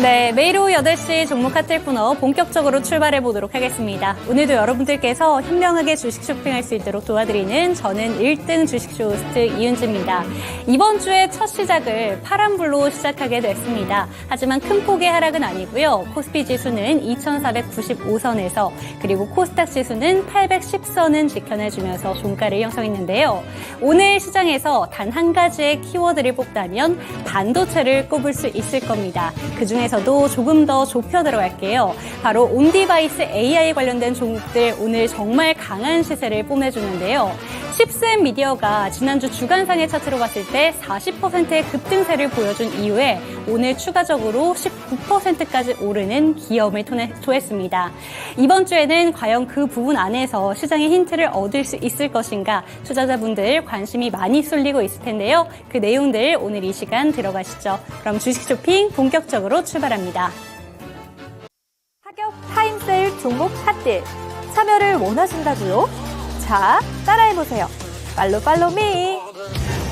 네, 매일 오후 8시 종목 핫딜 코너 본격적으로 출발해 보도록 하겠습니다. 오늘도 여러분들께서 현명하게 주식 쇼핑할 수 있도록 도와드리는 저는 1등 주식쇼 호스트 이윤지입니다. 이번 주의 첫 시작을 파란불로 시작하게 됐습니다. 하지만 큰 폭의 하락은 아니고요. 코스피 지수는 2495선에서 그리고 코스닥 지수는 810선은 지켜내주면서 종가를 형성했는데요. 오늘 시장에서 단 한 가지의 키워드를 뽑다면 반도체를 꼽을 수 있을 겁니다. 그중에서도 조금 더 좁혀 들어갈게요. 바로 온디바이스 AI 관련된 종목들 오늘 정말 강한 시세를 뽐내주는데요. 칩셋 미디어가 지난주 주간상의 차트로 봤을 때 40%의 급등세를 보여준 이후에 오늘 추가적으로 19%까지 오르는 기염을 토했습니다. 이번 주에는 과연 그 부분 안에서 시장의 힌트를 얻을 수 있을 것인가 투자자분들 관심이 많이 쏠리고 있을 텐데요. 그 내용들 오늘 이 시간 들어가시죠. 그럼 주식 쇼핑 본격적으로 출발합니다. 하격 타임세일 종목 핫딜 참여를 원하신다고요? 자, 따라해보세요. 팔로미.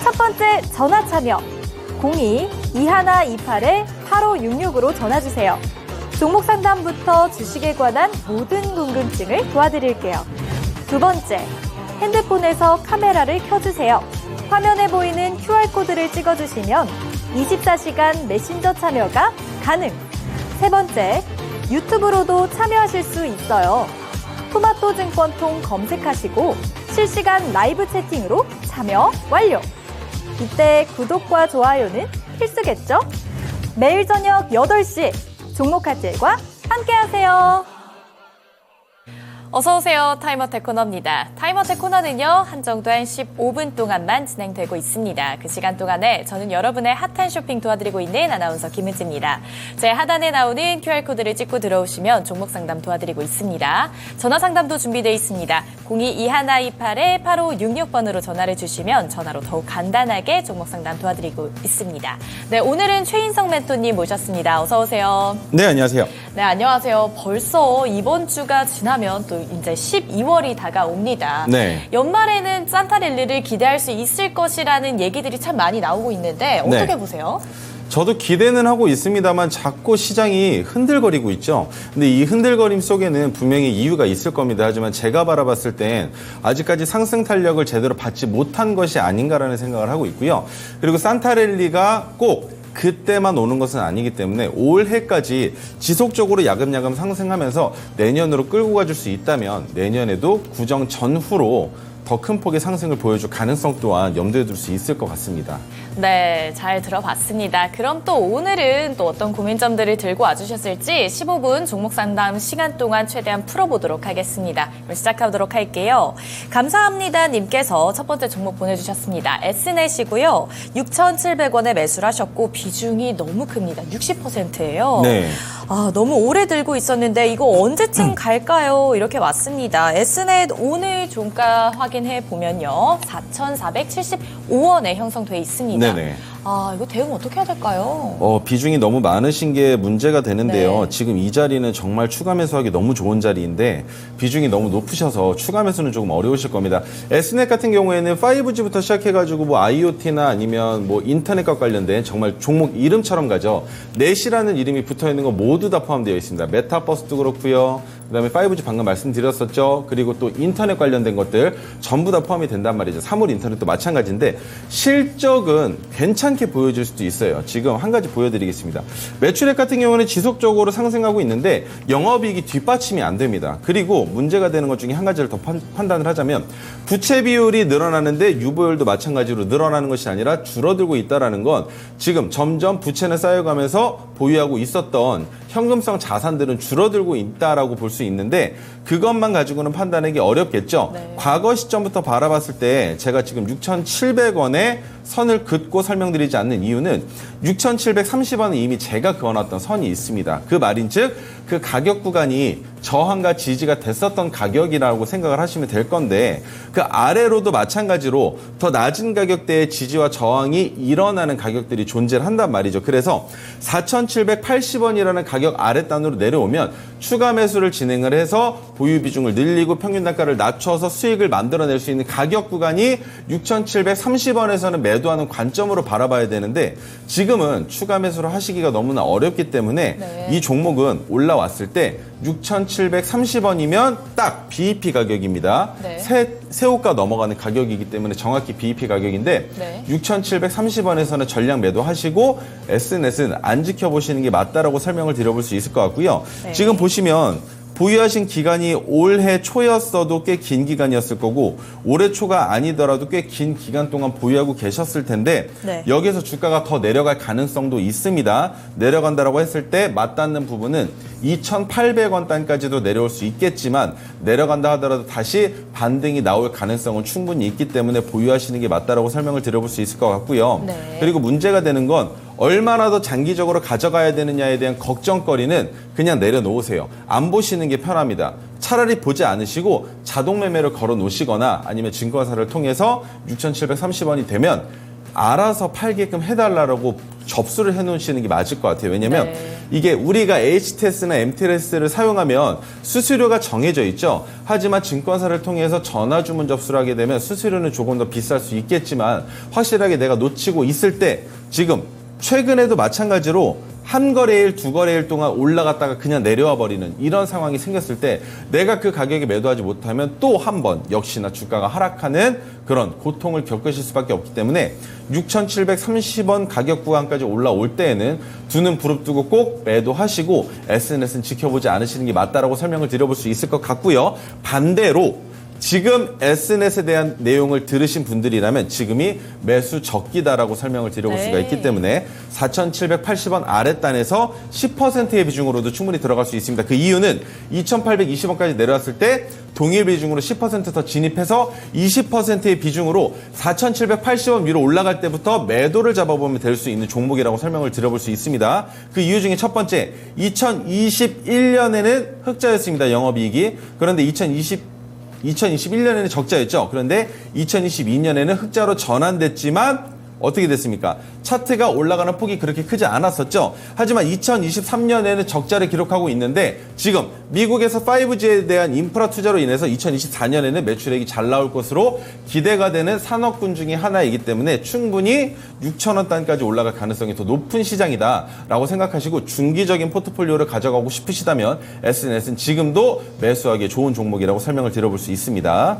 첫 번째 전화 참여 02-2128-8566으로 전화주세요. 종목 상담부터 주식에 관한 모든 궁금증을 도와드릴게요. 두 번째, 핸드폰에서 카메라를 켜주세요. 화면에 보이는 QR코드를 찍어주시면 24시간 메신저 참여가 가능. 세 번째, 유튜브로도 참여하실 수 있어요. 토마토증권통 검색하시고 실시간 라이브 채팅으로 참여 완료. 이때 구독과 좋아요는 필수겠죠? 매일 저녁 8시 종목 핫딜과 함께하세요. 어서오세요. 타임어택 코너입니다. 타임어택 코너는요, 한정된 15분 동안만 진행되고 있습니다. 그 시간 동안에 저는 여러분의 핫한 쇼핑 도와드리고 있는 아나운서 김은지입니다. 제 하단에 나오는 QR코드를 찍고 들어오시면 종목 상담 도와드리고 있습니다. 전화 상담도 준비되어 있습니다. 02-2128-8566번으로 전화를 주시면 전화로 더욱 간단하게 종목 상담 도와드리고 있습니다. 네, 오늘은 최인성 멘토님 모셨습니다. 어서오세요. 네, 안녕하세요. 네, 안녕하세요. 벌써 이번 주가 지나면 또 이제 12월이 다가옵니다. 네. 연말에는 산타랠리를 기대할 수 있을 것이라는 얘기들이 참 많이 나오고 있는데 어떻게 네. 보세요? 저도 기대는 하고 있습니다만 자꾸 시장이 흔들거리고 있죠. 근데 이 흔들거림 속에는 분명히 이유가 있을 겁니다. 하지만 제가 바라봤을 땐 아직까지 상승 탄력을 제대로 받지 못한 것이 아닌가라는 생각을 하고 있고요. 그리고 산타랠리가 꼭 그때만 오는 것은 아니기 때문에 올해까지 지속적으로 야금야금 상승하면서 내년으로 끌고 가줄 수 있다면 내년에도 구정 전후로 더 큰 폭의 상승을 보여줄 가능성 또한 염두에 둘 수 있을 것 같습니다. 네, 잘 들어봤습니다. 그럼 또 오늘은 또 어떤 고민점들을 들고 와주셨을지 15분 종목 상담 시간 동안 최대한 풀어보도록 하겠습니다. 그럼 시작하도록 할게요. 감사합니다 님께서 첫 번째 종목 보내주셨습니다. S넷이고요. 6,700원에 매수를 하셨고 비중이 너무 큽니다. 60%예요. 네. 아, 너무 오래 들고 있었는데 이거 언제쯤 갈까요? 이렇게 왔습니다. S넷 오늘 종가 확인해 보면요. 4,475원에 형성돼 있습니다. 네네. 아, 이거 대응 어떻게 해야 될까요? 비중이 너무 많으신 게 문제가 되는데요. 네. 지금 이 자리는 정말 추가 매수하기 너무 좋은 자리인데 비중이 너무 높으셔서 추가 매수는 조금 어려우실 겁니다. S넷 같은 경우에는 5G부터 시작해가지고 뭐 IoT나 아니면 뭐 인터넷과 관련된 정말 종목 이름처럼 가죠. 넷이라는 이름이 붙어있는 거 모두 다 포함되어 있습니다. 메타버스도 그렇고요. 그다음에 5G 방금 말씀드렸었죠. 그리고 또 인터넷 관련된 것들 전부 다 포함이 된단 말이죠. 사물 인터넷도 마찬가지인데 실적은 괜찮게 보여줄 수도 있어요. 지금 한 가지 보여드리겠습니다. 매출액 같은 경우는 지속적으로 상승하고 있는데 영업이익이 뒷받침이 안 됩니다. 그리고 문제가 되는 것 중에 한 가지를 더 판단을 하자면 부채 비율이 늘어나는데 유보율도 마찬가지로 늘어나는 것이 아니라 줄어들고 있다는 건 지금 점점 부채는 쌓여가면서 보유하고 있었던 현금성 자산들은 줄어들고 있다라고 볼 수 있는데 그것만 가지고는 판단하기 어렵겠죠. 네. 과거 시점부터 바라봤을 때 제가 지금 6,700원에 선을 긋고 설명드리지 않는 이유는 6,730원은 이미 제가 그어놨던 선이 있습니다. 그 말인즉 그 가격 구간이 저항과 지지가 됐었던 가격이라고 생각을 하시면 될 건데 그 아래로도 마찬가지로 더 낮은 가격대의 지지와 저항이 일어나는 가격들이 존재를 한단 말이죠. 그래서 4,780원이라는 가격 아랫단으로 내려오면 추가 매수를 진행을 해서 보유 비중을 늘리고 평균 단가를 낮춰서 수익을 만들어낼 수 있는 가격 구간이 6,730원에서는 매도하는 관점으로 바라봐야 되는데 지금은 추가 매수를 하시기가 너무나 어렵기 때문에 네. 이 종목은 올라왔을 때 6,730원이면 딱 BEP 가격입니다. 네. 새호가 넘어가는 가격이기 때문에 정확히 BEP 가격인데 네. 6,730원에서는 전량 매도하시고 SNS는 안 지켜보시는 게 맞다라고 설명을 드려볼 수 있을 것 같고요. 네. 지금 보시면 보유하신 기간이 올해 초였어도 꽤 긴 기간이었을 거고 올해 초가 아니더라도 꽤 긴 기간 동안 보유하고 계셨을 텐데 네. 여기서 주가가 더 내려갈 가능성도 있습니다. 내려간다라고 했을 때 맞닿는 부분은 2,800원 단까지도 내려올 수 있겠지만 내려간다 하더라도 다시 반등이 나올 가능성은 충분히 있기 때문에 보유하시는 게 맞다라고 설명을 드려볼 수 있을 것 같고요. 네. 그리고 문제가 되는 건 얼마나 더 장기적으로 가져가야 되느냐에 대한 걱정거리는 그냥 내려놓으세요. 안 보시는 게 편합니다. 차라리 보지 않으시고 자동 매매를 걸어 놓으시거나 아니면 증권사를 통해서 6,730원이 되면 알아서 팔게끔 해달라고 접수를 해놓으시는 게 맞을 것 같아요. 왜냐면 네. 이게 우리가 HTS나 MTS를 사용하면 수수료가 정해져 있죠. 하지만 증권사를 통해서 전화 주문 접수를 하게 되면 수수료는 조금 더 비쌀 수 있겠지만 확실하게 내가 놓치고 있을 때 지금 최근에도 마찬가지로 한 거래일, 두 거래일 동안 올라갔다가 그냥 내려와 버리는 이런 상황이 생겼을 때 내가 그 가격에 매도하지 못하면 또 한 번 역시나 주가가 하락하는 그런 고통을 겪으실 수밖에 없기 때문에 6,730원 가격 구간까지 올라올 때에는 두 눈 부릅뜨고 꼭 매도하시고 SNS는 지켜보지 않으시는 게 맞다라고 설명을 드려볼 수 있을 것 같고요. 반대로 지금 SNS에 대한 내용을 들으신 분들이라면 지금이 매수 적기다라고 설명을 드려볼 네. 수가 있기 때문에 4,780원 아랫단에서 10%의 비중으로도 충분히 들어갈 수 있습니다. 그 이유는 2,820원까지 내려왔을 때 동일 비중으로 10% 더 진입해서 20%의 비중으로 4,780원 위로 올라갈 때부터 매도를 잡아보면 될 수 있는 종목이라고 설명을 드려볼 수 있습니다. 그 이유 중에 첫 번째, 2021년에는 흑자였습니다. 영업이익이. 그런데 2021년에는 적자였죠. 그런데 2022년에는 흑자로 전환됐지만 어떻게 됐습니까? 차트가 올라가는 폭이 그렇게 크지 않았었죠. 하지만 2023년에는 적자를 기록하고 있는데 지금 미국에서 5G에 대한 인프라 투자로 인해서 2024년에는 매출액이 잘 나올 것으로 기대가 되는 산업군 중에 하나이기 때문에 충분히 6,000원 단까지 올라갈 가능성이 더 높은 시장이다라고 생각하시고 중기적인 포트폴리오를 가져가고 싶으시다면 SNS는 지금도 매수하기에 좋은 종목이라고 설명을 드려볼 수 있습니다.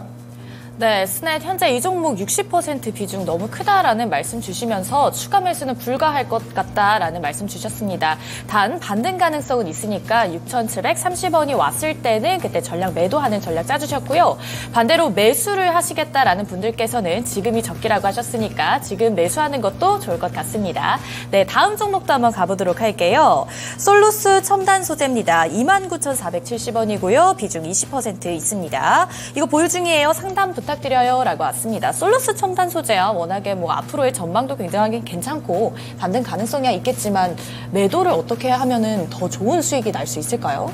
네, 스넷 현재 이 종목 60% 비중 너무 크다라는 말씀 주시면서 추가 매수는 불가할 것 같다라는 말씀 주셨습니다. 단 반등 가능성은 있으니까 6,730원이 왔을 때는 그때 전략 매도하는 전략 짜주셨고요. 반대로 매수를 하시겠다라는 분들께서는 지금이 적기라고 하셨으니까 지금 매수하는 것도 좋을 것 같습니다. 네, 다음 종목도 한번 가보도록 할게요. 솔루스 첨단 소재입니다. 29,470원이고요. 비중 20% 있습니다. 이거 보유 중이에요. 상담 부탁드려요 라고 왔습니다. 솔루스 첨단 소재야 워낙에 뭐 앞으로의 전망도 굉장히 괜찮고 반등 가능성이 있겠지만 매도를 어떻게 하면은 더 좋은 수익이 날 수 있을까요?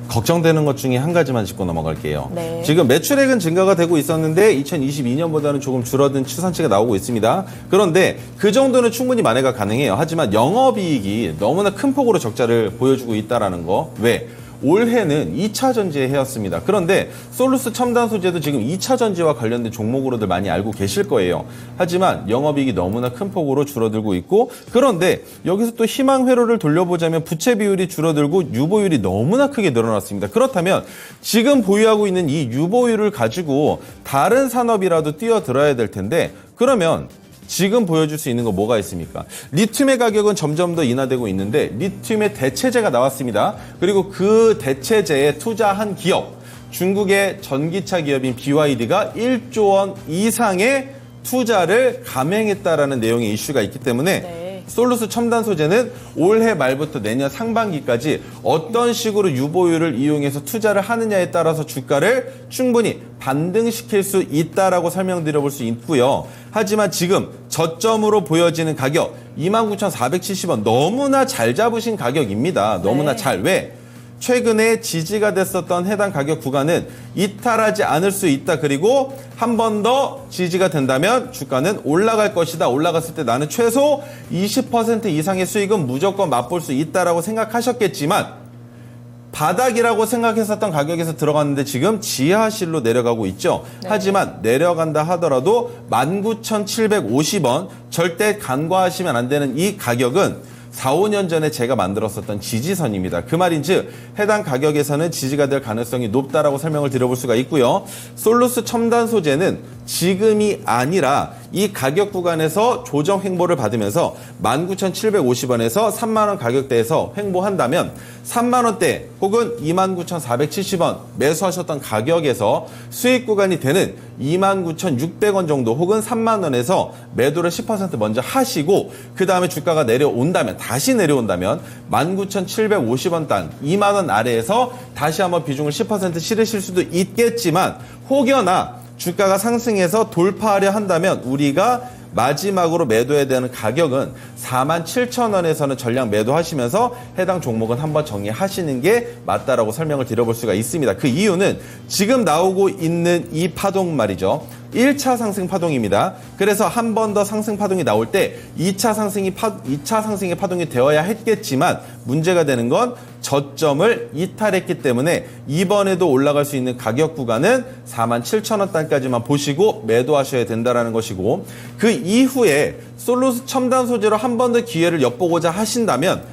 걱정되는 것 중에 한 가지만 짚고 넘어갈게요. 네. 지금 매출액은 증가가 되고 있었는데 2022년보다는 조금 줄어든 추산치가 나오고 있습니다. 그런데 그 정도는 충분히 만회가 가능해요. 하지만 영업이익이 너무나 큰 폭으로 적자를 보여주고 있다는 거. 왜? 올해는 2차 전지의 해였습니다. 그런데 솔루스 첨단 소재도 지금 2차 전지와 관련된 종목으로들 많이 알고 계실 거예요. 하지만 영업이익이 너무나 큰 폭으로 줄어들고 있고 그런데 여기서 또 희망 회로를 돌려보자면 부채 비율이 줄어들고 유보율이 너무나 크게 늘어났습니다. 그렇다면 지금 보유하고 있는 이 유보율을 가지고 다른 산업이라도 뛰어들어야 될 텐데 그러면 지금 보여줄 수 있는 거 뭐가 있습니까? 리튬의 가격은 점점 더 인하되고 있는데 리튬의 대체재가 나왔습니다. 그리고 그 대체재에 투자한 기업, 중국의 전기차 기업인 BYD가 1조 원 이상의 투자를 감행했다라는 내용의 이슈가 있기 때문에 네. 솔루스 첨단 소재는 올해 말부터 내년 상반기까지 어떤 식으로 유보율을 이용해서 투자를 하느냐에 따라서 주가를 충분히 반등시킬 수 있다라고 설명드려볼 수 있고요. 하지만 지금 저점으로 보여지는 가격 29,470원 너무나 잘 잡으신 가격입니다. 너무나 잘. 왜? 최근에 지지가 됐었던 해당 가격 구간은 이탈하지 않을 수 있다. 그리고 한 번 더 지지가 된다면 주가는 올라갈 것이다. 올라갔을 때 나는 최소 20% 이상의 수익은 무조건 맛볼 수 있다라고 생각하셨겠지만 바닥이라고 생각했었던 가격에서 들어갔는데 지금 지하실로 내려가고 있죠. 네. 하지만 내려간다 하더라도 19,750원 절대 간과하시면 안 되는 이 가격은 4, 5년 전에 제가 만들었었던 지지선입니다. 그 말인즉 해당 가격에서는 지지가 될 가능성이 높다라고 설명을 드려볼 수가 있고요. 솔루스 첨단 소재는 지금이 아니라 이 가격 구간에서 조정 횡보를 받으면서 19,750원에서 3만 원 가격대에서 횡보한다면 3만 원대 혹은 29,470원 매수하셨던 가격에서 수익 구간이 되는 29,600원 정도 혹은 3만 원에서 매도를 10% 먼저 하시고 그 다음에 주가가 내려온다면 다시 내려온다면 19,750원 단 2만 원 아래에서 다시 한번 비중을 10% 실으실 수도 있겠지만 혹여나 주가가 상승해서 돌파하려 한다면 우리가 마지막으로 매도해야 되는 가격은 47,000원에서는 전량 매도하시면서 해당 종목은 한번 정리하시는 게 맞다라고 설명을 드려볼 수가 있습니다. 그 이유는 지금 나오고 있는 이 파동 말이죠. 1차 상승 파동입니다. 그래서 한 번 더 상승 파동이 나올 때 2차 상승의 파동이 되어야 했겠지만 문제가 되는 건 저점을 이탈했기 때문에 이번에도 올라갈 수 있는 가격 구간은 47,000원 단까지만 보시고 매도하셔야 된다는 것이고 그 이후에 솔루스 첨단 소재로 한 번 더 기회를 엿보고자 하신다면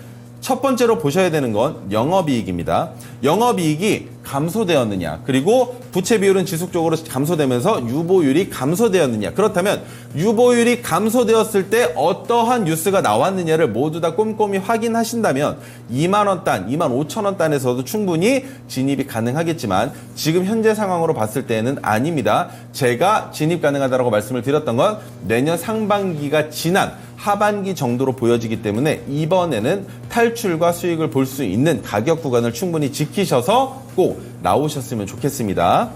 첫 번째로 보셔야 되는 건 영업이익입니다. 영업이익이 감소되었느냐 그리고 부채 비율은 지속적으로 감소되면서 유보율이 감소되었느냐 그렇다면 유보율이 감소되었을 때 어떠한 뉴스가 나왔느냐를 모두 다 꼼꼼히 확인하신다면 2만 원 단, 2만 5천 원 단에서도 충분히 진입이 가능하겠지만 지금 현재 상황으로 봤을 때는 아닙니다. 제가 진입 가능하다고 말씀을 드렸던 건 내년 상반기가 지난 하반기 정도로 보여지기 때문에 이번에는 탈출과 수익을 볼 수 있는 가격 구간을 충분히 지키셔서 꼭 나오셨으면 좋겠습니다.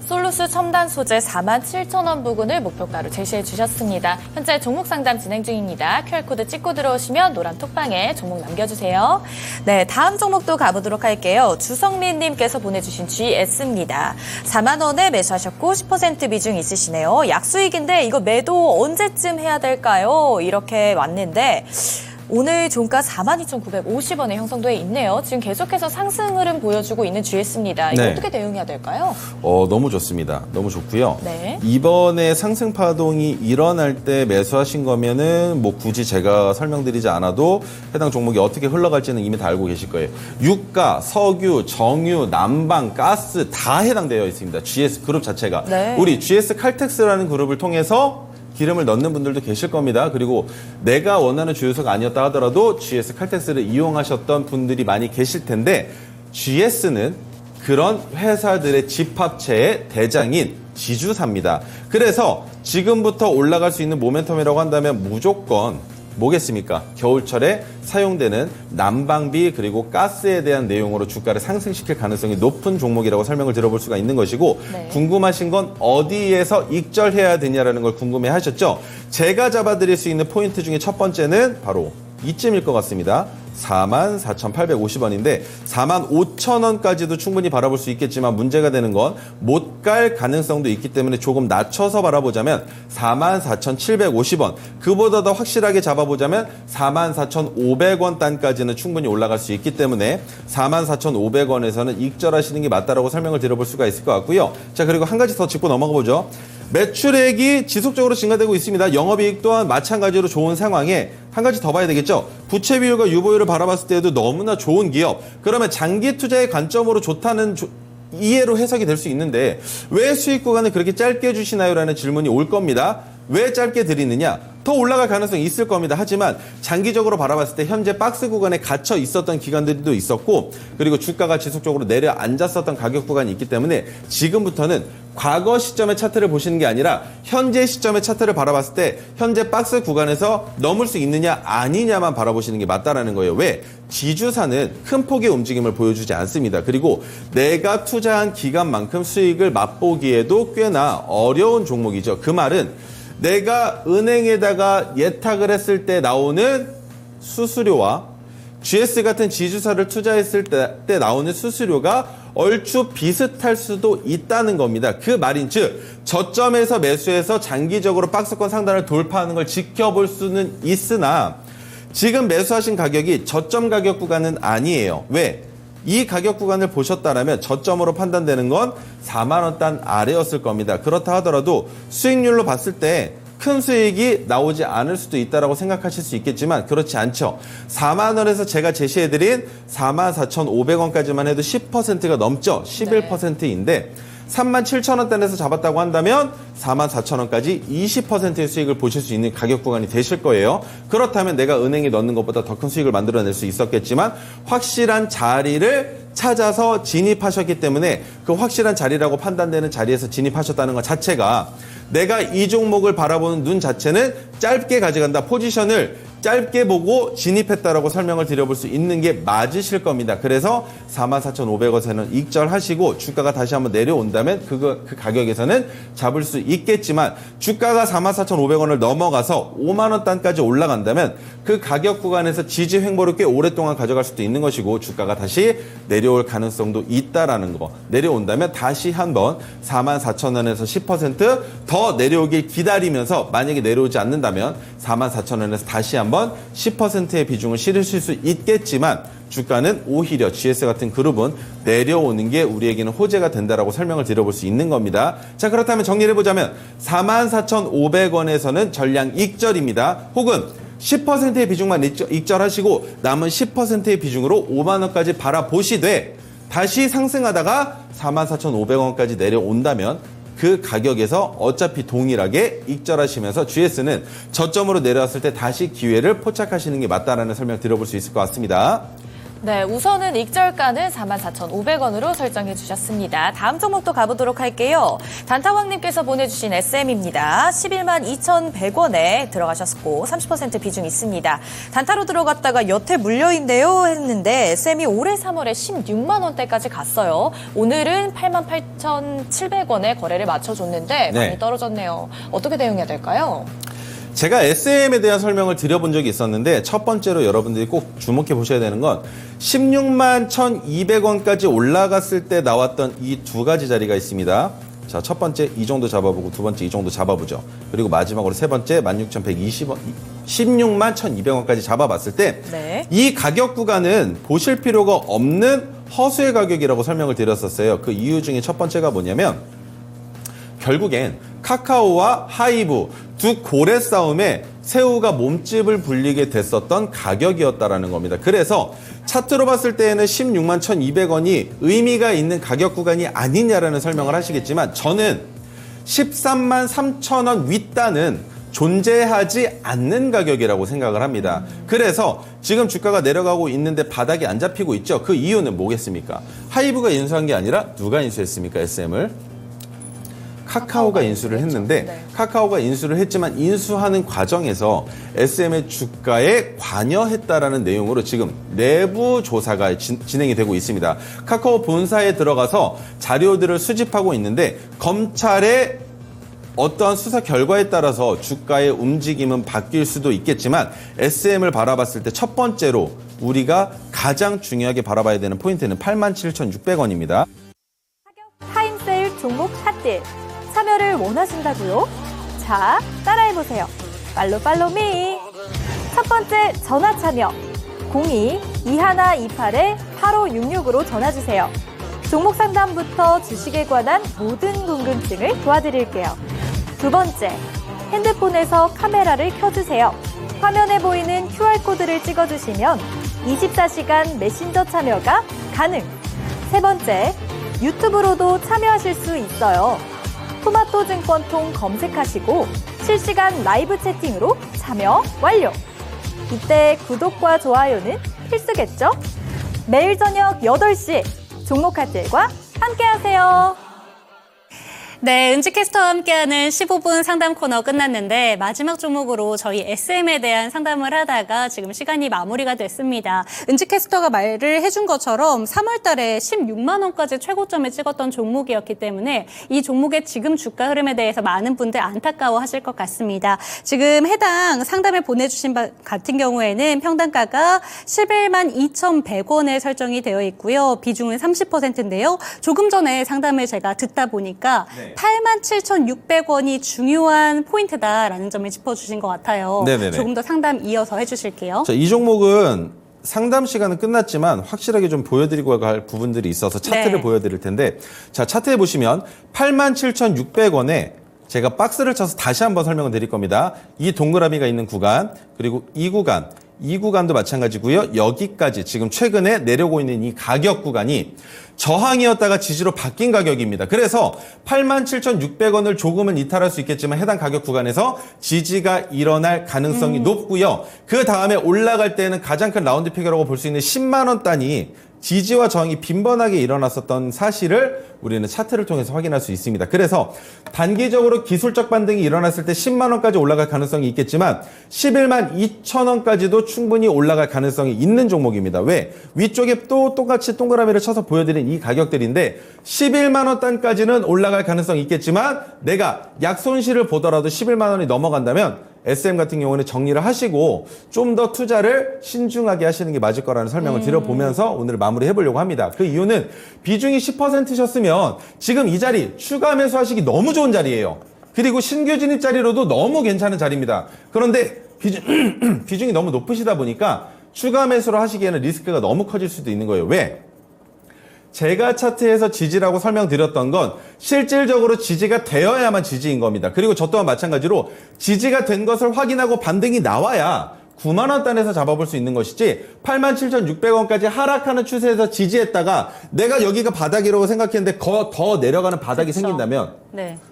솔루스 첨단 소재 47,000원 부근을 목표가로 제시해 주셨습니다. 현재 종목 상담 진행 중입니다. QR코드 찍고 들어오시면 노란 톡방에 종목 남겨주세요. 네, 다음 종목도 가보도록 할게요. 주성민님께서 보내주신 GS입니다. 4만 원에 매수하셨고 10% 비중 있으시네요. 약수익인데 이거 매도 언제쯤 해야 될까요? 이렇게 왔는데 오늘 종가 42,950원에 형성돼 있네요. 지금 계속해서 상승 흐름 보여주고 있는 GS입니다. 이거 네. 어떻게 대응해야 될까요? 너무 좋습니다. 너무 좋고요. 네. 이번에 상승 파동이 일어날 때 매수하신 거면은 뭐 굳이 제가 설명드리지 않아도 해당 종목이 어떻게 흘러갈지는 이미 다 알고 계실 거예요. 유가, 석유, 정유, 난방, 가스 다 해당되어 있습니다. GS 그룹 자체가. 네. 우리 GS 칼텍스라는 그룹을 통해서 기름을 넣는 분들도 계실 겁니다. 그리고 내가 원하는 주유소가 아니었다 하더라도 GS 칼텍스를 이용하셨던 분들이 많이 계실 텐데 GS는 그런 회사들의 집합체의 대장인 지주사입니다. 그래서 지금부터 올라갈 수 있는 모멘텀이라고 한다면 무조건 뭐겠습니까? 겨울철에 사용되는 난방비 그리고 가스에 대한 내용으로 주가를 상승시킬 가능성이 높은 종목이라고 설명을 들어볼 수가 있는 것이고 네. 궁금하신 건 어디에서 익절해야 되냐라는 걸 궁금해 하셨죠? 제가 잡아드릴 수 있는 포인트 중에 첫 번째는 바로 이쯤일 것 같습니다. 44,850원인데 45,000원까지도 충분히 바라볼 수 있겠지만 문제가 되는 건 못 갈 가능성도 있기 때문에 조금 낮춰서 바라보자면 44,750원 그보다 더 확실하게 잡아보자면 44,500원 단까지는 충분히 올라갈 수 있기 때문에 44,500원에서는 익절하시는 게 맞다라고 설명을 드려볼 수가 있을 것 같고요. 자 그리고 한 가지 더 짚고 넘어가 보죠. 매출액이 지속적으로 증가되고 있습니다. 영업이익 또한 마찬가지로 좋은 상황에 한 가지 더 봐야 되겠죠. 부채 비율과 유보율을 바라봤을 때도 너무나 좋은 기업. 그러면 장기 투자의 관점으로 좋다는 이해로 해석이 될 수 있는데 왜 수익 구간을 그렇게 짧게 주시나요? 라는 질문이 올 겁니다. 왜 짧게 드리느냐? 더 올라갈 가능성이 있을 겁니다. 하지만 장기적으로 바라봤을 때 현재 박스 구간에 갇혀 있었던 기간들도 있었고 그리고 주가가 지속적으로 내려앉았었던 가격 구간이 있기 때문에 지금부터는 과거 시점의 차트를 보시는 게 아니라 현재 시점의 차트를 바라봤을 때 현재 박스 구간에서 넘을 수 있느냐 아니냐만 바라보시는 게 맞다라는 거예요. 왜? 지주사는 큰 폭의 움직임을 보여주지 않습니다. 그리고 내가 투자한 기간만큼 수익을 맛보기에도 꽤나 어려운 종목이죠. 그 말은 내가 은행에다가 예탁을 했을 때 나오는 수수료와 GS 같은 지주사를 투자했을 때 나오는 수수료가 얼추 비슷할 수도 있다는 겁니다. 그 말인즉 저점에서 매수해서 장기적으로 박스권 상단을 돌파하는 걸 지켜볼 수는 있으나 지금 매수하신 가격이 저점 가격 구간은 아니에요. 왜? 이 가격 구간을 보셨다라면 저점으로 판단되는 건 4만 원 단 아래였을 겁니다. 그렇다 하더라도 수익률로 봤을 때 큰 수익이 나오지 않을 수도 있다라고 생각하실 수 있겠지만 그렇지 않죠. 4만 원에서 제가 제시해드린 44,500원까지만 해도 10%가 넘죠. 11%인데 37,000원단에서 잡았다고 한다면 44,000원까지 20%의 수익을 보실 수 있는 가격 구간이 되실 거예요. 그렇다면 내가 은행에 넣는 것보다 더 큰 수익을 만들어낼 수 있었겠지만 확실한 자리를 찾아서 진입하셨기 때문에 그 확실한 자리라고 판단되는 자리에서 진입하셨다는 것 자체가 내가 이 종목을 바라보는 눈 자체는 짧게 가져간다. 포지션을 짧게 보고 진입했다라고 설명을 드려볼 수 있는 게 맞으실 겁니다. 그래서 44,500원에는 익절하시고 주가가 다시 한번 내려온다면 그 가격에서는 잡을 수 있겠지만 주가가 44,500원을 넘어가서 5만 원 단까지 올라간다면 그 가격 구간에서 지지 횡보를 꽤 오랫동안 가져갈 수도 있는 것이고 주가가 다시 내려올 가능성도 있다라는 거. 내려온다면 다시 한번 44,000원에서 10% 더 내려오길 기다리면서 만약에 내려오지 않는다면 44,000원에서 다시 한번 10%의 비중을 실으실 수 있겠지만 주가는 오히려 GS 같은 그룹은 내려오는 게 우리에게는 호재가 된다라고 설명을 드려볼 수 있는 겁니다. 자, 그렇다면 정리를 해보자면 44,500원에서는 전량 익절입니다. 혹은 10%의 비중만 익절하시고 남은 10%의 비중으로 5만 원까지 바라보시되 다시 상승하다가 44,500원까지 내려온다면 그 가격에서 어차피 동일하게 익절하시면서 GS는 저점으로 내려왔을 때 다시 기회를 포착하시는 게 맞다라는 설명 드려볼 수 있을 것 같습니다. 네, 우선은 익절가는 44,500원으로 설정해 주셨습니다. 다음 종목도 가보도록 할게요. 단타왕님께서 보내주신 SM입니다. 112,100원에 들어가셨고 30% 비중 있습니다. 단타로 들어갔다가 여태 물려인데요 했는데 SM이 올해 3월에 16만 원대까지 갔어요. 오늘은 88,700원에 거래를 맞춰줬는데 많이 네. 떨어졌네요. 어떻게 대응해야 될까요? 제가 SM에 대한 설명을 드려본 적이 있었는데 첫 번째로 여러분들이 꼭 주목해 보셔야 되는 건 16만 1,200원까지 올라갔을 때 나왔던 이 두 가지 자리가 있습니다. 자, 첫 번째 이 정도 잡아보고 두 번째 이 정도 잡아보죠. 그리고 마지막으로 세 번째 16,120원, 16만 1,200원까지 잡아봤을 때 이 가격 구간은 보실 필요가 없는 허수의 가격이라고 설명을 드렸었어요. 그 이유 중에 첫 번째가 뭐냐면 결국엔 카카오와 하이브 두 고래 싸움에 새우가 몸집을 불리게 됐었던 가격이었다라는 겁니다. 그래서 차트로 봤을 때에는 16만 1,200원이 의미가 있는 가격 구간이 아니냐라는 설명을 하시겠지만 저는 13만 3,000원 윗단은 존재하지 않는 가격이라고 생각을 합니다. 그래서 지금 주가가 내려가고 있는데 바닥이 안 잡히고 있죠. 그 이유는 뭐겠습니까? 하이브가 인수한 게 아니라 누가 인수했습니까? SM을? 카카오가 인수를 했는데 카카오가 인수를 했지만 인수하는 과정에서 SM의 주가에 관여했다라는 내용으로 지금 내부 조사가 진행이 되고 있습니다. 카카오 본사에 들어가서 자료들을 수집하고 있는데 검찰의 어떠한 수사 결과에 따라서 주가의 움직임은 바뀔 수도 있겠지만 SM을 바라봤을 때 첫 번째로 우리가 가장 중요하게 바라봐야 되는 포인트는 87,600원입니다. 타임세일 종목 핫딜 참여를 원하신다고요? 자, 따라해보세요. 팔로미. 첫 번째 전화 참여 02-2128-8566으로 전화주세요. 종목 상담부터 주식에 관한 모든 궁금증을 도와드릴게요. 두 번째, 핸드폰에서 카메라를 켜주세요. 화면에 보이는 QR코드를 찍어주시면 24시간 메신저 참여가 가능. 세 번째, 유튜브로도 참여하실 수 있어요. 토마토 증권통 검색하시고 실시간 라이브 채팅으로 참여 완료. 이때 구독과 좋아요는 필수겠죠? 매일 저녁 8시 종목 핫딜과 함께하세요. 네, 은지캐스터와 함께하는 15분 상담 코너 끝났는데 마지막 종목으로 저희 SM에 대한 상담을 하다가 지금 시간이 마무리가 됐습니다. 은지캐스터가 말을 해준 것처럼 3월 달에 16만 원까지 최고점을 찍었던 종목이었기 때문에 이 종목의 지금 주가 흐름에 대해서 많은 분들 안타까워하실 것 같습니다. 지금 해당 상담을 보내주신 바 같은 경우에는 평단가가 11만 2,100원에 설정이 되어 있고요. 비중은 30%인데요. 조금 전에 상담을 제가 듣다 보니까 87,600원이 중요한 포인트다라는 점을 짚어주신 것 같아요. 네네네. 조금 더 상담 이어서 해주실게요. 자, 이 종목은 상담 시간은 끝났지만 확실하게 좀 보여드리고 갈 부분들이 있어서 차트를 네. 보여드릴 텐데, 자, 차트에 보시면 87,600원에 제가 박스를 쳐서 다시 한번 설명을 드릴 겁니다. 이 동그라미가 있는 구간, 그리고 이 구간도 마찬가지고요. 여기까지 지금 최근에 내려오고 있는 이 가격 구간이 저항이었다가 지지로 바뀐 가격입니다. 그래서 87,600원을 조금은 이탈할 수 있겠지만 해당 가격 구간에서 지지가 일어날 가능성이 높고요. 그 다음에 올라갈 때는 가장 큰 라운드 피겨라고 볼 수 있는 10만 원 단위 지지와 저항이 빈번하게 일어났었던 사실을 우리는 차트를 통해서 확인할 수 있습니다. 그래서 단기적으로 기술적 반등이 일어났을 때 10만 원까지 올라갈 가능성이 있겠지만 11만 2천 원까지도 충분히 올라갈 가능성이 있는 종목입니다. 왜? 위쪽에 또 똑같이 동그라미를 쳐서 보여드린 이 가격들인데 11만 원 단까지는 올라갈 가능성이 있겠지만 내가 약손실을 보더라도 11만 원이 넘어간다면 SM 같은 경우는 정리를 하시고 좀 더 투자를 신중하게 하시는 게 맞을 거라는 설명을 드려보면서 오늘 마무리 해보려고 합니다. 그 이유는 비중이 10%셨으면 지금 이 자리 추가 매수하시기 너무 좋은 자리예요. 그리고 신규 진입 자리로도 너무 괜찮은 자리입니다. 그런데 비중이 너무 높으시다 보니까 추가 매수를 하시기에는 리스크가 너무 커질 수도 있는 거예요. 왜? 제가 차트에서 지지라고 설명드렸던 건 실질적으로 지지가 되어야만 지지인 겁니다. 그리고 저 또한 마찬가지로 지지가 된 것을 확인하고 반등이 나와야 9만 원 단에서 잡아볼 수 있는 것이지 87,600원까지 하락하는 추세에서 지지했다가 내가 여기가 바닥이라고 생각했는데 더 내려가는 바닥이 그쵸. 네. 생긴다면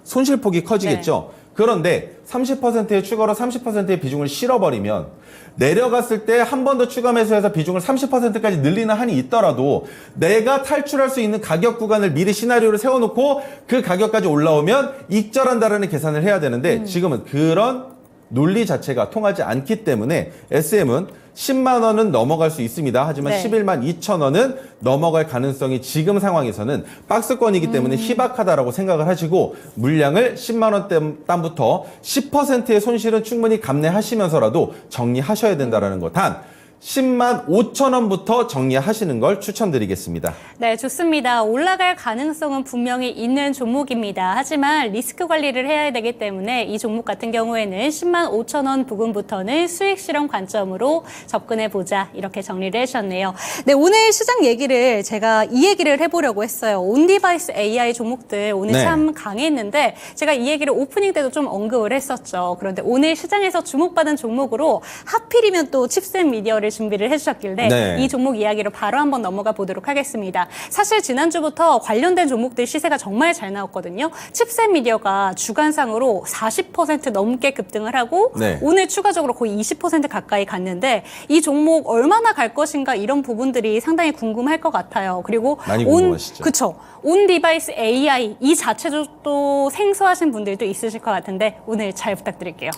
손실폭이 커지겠죠. 그런데 30%의 추가로 30%의 비중을 실어버리면 내려갔을 때 한 번 더 추가 매수해서 비중을 30%까지 늘리는 한이 있더라도 내가 탈출할 수 있는 가격 구간을 미리 시나리오를 세워놓고 그 가격까지 올라오면 익절한다라는 계산을 해야 되는데 지금은 그런 논리 자체가 통하지 않기 때문에 SM은 10만 원은 넘어갈 수 있습니다. 하지만 네. 11만 2천 원은 넘어갈 가능성이 지금 상황에서는 박스권이기 때문에 희박하다라고 생각을 하시고 물량을 10만 원 단부터 10%의 손실은 충분히 감내하시면서라도 정리하셔야 된다는 거. 단 10만 5천 원부터 정리하시는 걸 추천드리겠습니다. 네, 좋습니다. 올라갈 가능성은 분명히 있는 종목입니다. 하지만 리스크 관리를 해야 되기 때문에 이 종목 같은 경우에는 10만 5천 원 부근부터는 수익 실험 관점으로 접근해 보자 이렇게 정리를 해주셨네요. 네, 오늘 시장 얘기를 제가 이 얘기를 해보려고 했어요. 온디바이스 AI 종목들 오늘 네. 참 강했는데 제가 이 얘기를 오프닝 때도 좀 언급을 했었죠. 그런데 오늘 시장에서 주목받은 종목으로 하필이면 또 칩셋 미디어를 준비를 해주셨길래 네. 이 종목 이야기로 바로 한번 넘어가 보도록 하겠습니다. 사실 지난주부터 관련된 종목들 시세가 정말 잘 나왔거든요. 칩셋 미디어가 주간상으로 40% 넘게 급등을 하고 네. 오늘 추가적으로 거의 20% 가까이 갔는데 이 종목 얼마나 갈 것인가 이런 부분들이 상당히 궁금할 것 같아요. 그리고 많이 궁금하시죠? 그쵸. 온 디바이스 AI 이 자체도 또 생소하신 분들도 있으실 것 같은데 오늘 잘 부탁드릴게요.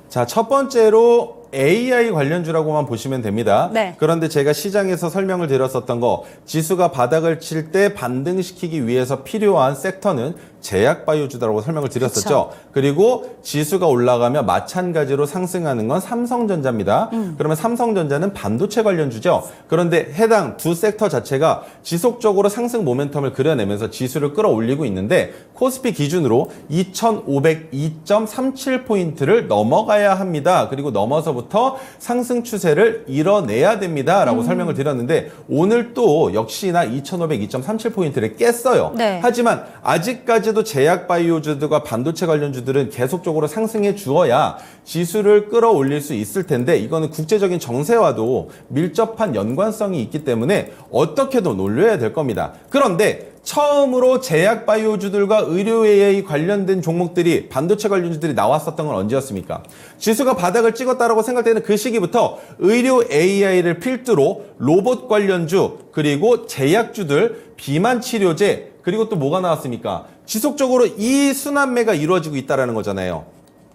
자, 첫 번째로 AI 관련주라고만 보시면 됩니다. 네. 그런데 제가 시장에서 설명을 드렸었던 거 지수가 바닥을 칠 때 반등시키기 위해서 필요한 섹터는 제약바이오주다라고 설명을 드렸었죠. 그리고 지수가 올라가면 마찬가지로 상승하는 건 삼성전자입니다. 그러면 삼성전자는 반도체 관련주죠. 그런데 해당 두 섹터 자체가 지속적으로 상승 모멘텀을 그려내면서 지수를 끌어올리고 있는데 코스피 기준으로 2,502.37포인트를 넘어가야 합니다. 그리고 넘어서부터 상승 추세를 이뤄내야 됩니다라고 설명을 드렸는데 오늘 또 역시나 2,502.37포인트를 깼어요. 네. 하지만 아직까지도 제약바이오주들과 반도체 관련주들은 계속적으로 상승해 주어야 지수를 끌어올릴 수 있을 텐데 이거는 국제적인 정세와도 밀접한 연관성이 있기 때문에 어떻게든 올려야 될 겁니다. 그런데 처음으로 제약바이오주들과 의료 AI 관련된 종목들이 반도체 관련주들이 나왔었던 건 언제였습니까? 지수가 바닥을 찍었다라고 생각되는 그 시기부터 의료 AI를 필두로 로봇 관련주 그리고 제약주들 비만 치료제 그리고 또 뭐가 나왔습니까? 지속적으로 이 순환매가 이루어지고 있다는 거잖아요.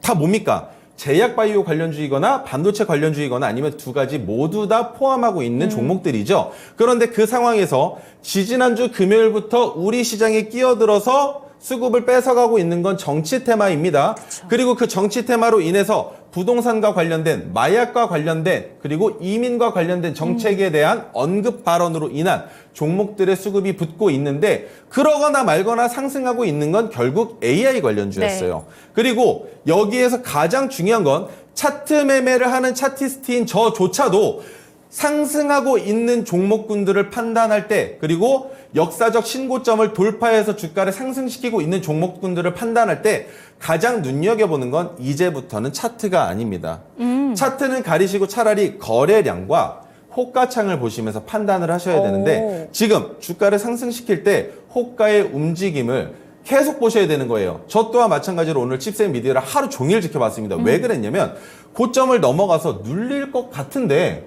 다 뭡니까? 제약바이오 관련주이거나 반도체 관련주이거나 아니면 두 가지 모두 다 포함하고 있는 종목들이죠. 그런데 그 상황에서 지지난주 금요일부터 우리 시장에 끼어들어서 수급을 뺏어가고 있는 건 정치 테마입니다. 그리고 그 정치 테마로 인해서 부동산과 관련된 마약과 관련된 그리고 이민과 관련된 정책에 대한 언급 발언으로 인한 종목들의 수급이 붙고 있는데 그러거나 말거나 상승하고 있는 건 결국 AI 관련주였어요. 네. 그리고 여기에서 가장 중요한 건 차트 매매를 하는 차티스트인 저조차도 상승하고 있는 종목군들을 판단할 때, 그리고 역사적 신고점을 돌파해서 주가를 상승시키고 있는 종목군들을 판단할 때 가장 눈여겨보는 건 이제부터는 차트가 아닙니다. 차트는 가리시고 차라리 거래량과 호가창을 보시면서 판단을 하셔야 되는데, 지금 주가를 상승시킬 때 호가의 움직임을 계속 보셔야 되는 거예요. 저 또한 마찬가지로 오늘 칩셋 미디어를 하루 종일 지켜봤습니다. 왜 그랬냐면 고점을 넘어가서 눌릴 것 같은데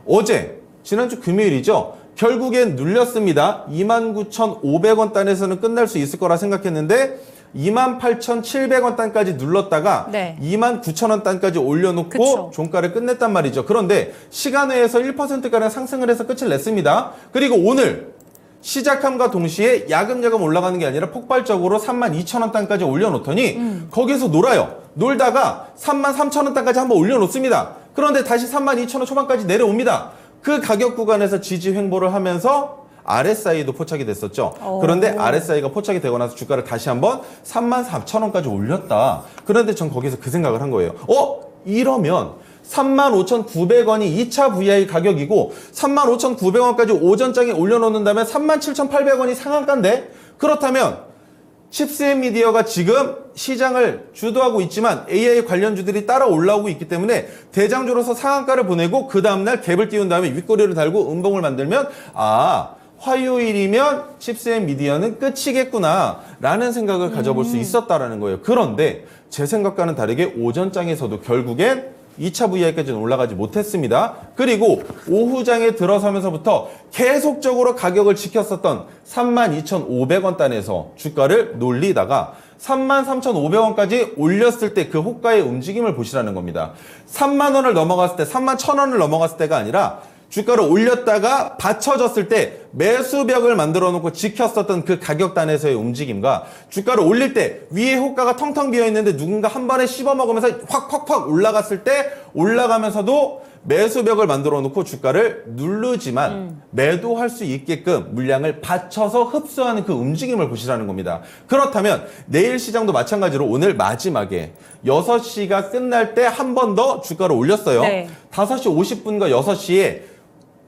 어제 지난주 금요일이죠. 결국엔 눌렸습니다. 29,500원 단에서는 끝날 수 있을 거라 생각했는데 28,700원 단까지 눌렀다가 네. 29,000원 단까지 올려놓고 그쵸. 종가를 끝냈단 말이죠. 그런데 시간외에서 1%가량 상승을 해서 끝을 냈습니다. 그리고 오늘 시작함과 동시에 야금야금 올라가는 게 아니라 폭발적으로 32,000원 단까지 올려놓더니 거기서 놀아요. 놀다가 33,000원 단까지 한번 올려놓습니다. 그런데 다시 32,000원 초반까지 내려옵니다. 그 가격 구간에서 지지 횡보를 하면서 RSI도 포착이 됐었죠. 그런데 RSI가 포착이 되고 나서 주가를 다시 한번 34,000원까지 올렸다. 그런데 전 거기서 그 생각을 한 거예요. 이러면 35,900원이 2차 VI 가격이고 35,900원까지 오전장에 올려놓는다면 37,800원이 상한가인데, 그렇다면 칩셋 미디어가 지금 시장을 주도하고 있지만 AI 관련주들이 따라 올라오고 있기 때문에 대장주로서 상한가를 보내고 그 다음날 갭을 띄운 다음에 윗꼬리를 달고 음봉을 만들면 화요일이면 칩셋 미디어는 끝이겠구나 라는 생각을 가져볼 수 있었다라는 거예요. 그런데 제 생각과는 다르게 오전장에서도 결국엔 2차 VI까지는 올라가지 못했습니다. 그리고 오후장에 들어서면서부터 계속적으로 가격을 지켰었던 32,500원 단에서 주가를 놀리다가 33,500원까지 올렸을 때 그 호가의 움직임을 보시라는 겁니다. 3만 원을 넘어갔을 때, 3만 1,000원을 넘어갔을 때가 아니라 주가를 올렸다가 받쳐졌을 때 매수벽을 만들어 놓고 지켰었던 그 가격단에서의 움직임과 주가를 올릴 때 위에 호가가 텅텅 비어 있는데 누군가 한 번에 씹어 먹으면서 확 올라갔을 때 올라가면서도 매수벽을 만들어 놓고 주가를 누르지만 매도할 수 있게끔 물량을 받쳐서 흡수하는 그 움직임을 보시라는 겁니다. 그렇다면 내일 시장도 마찬가지로 오늘 마지막에 6시가 끝날 때 한 번 더 주가를 올렸어요. 네. 5시 50분과 6시에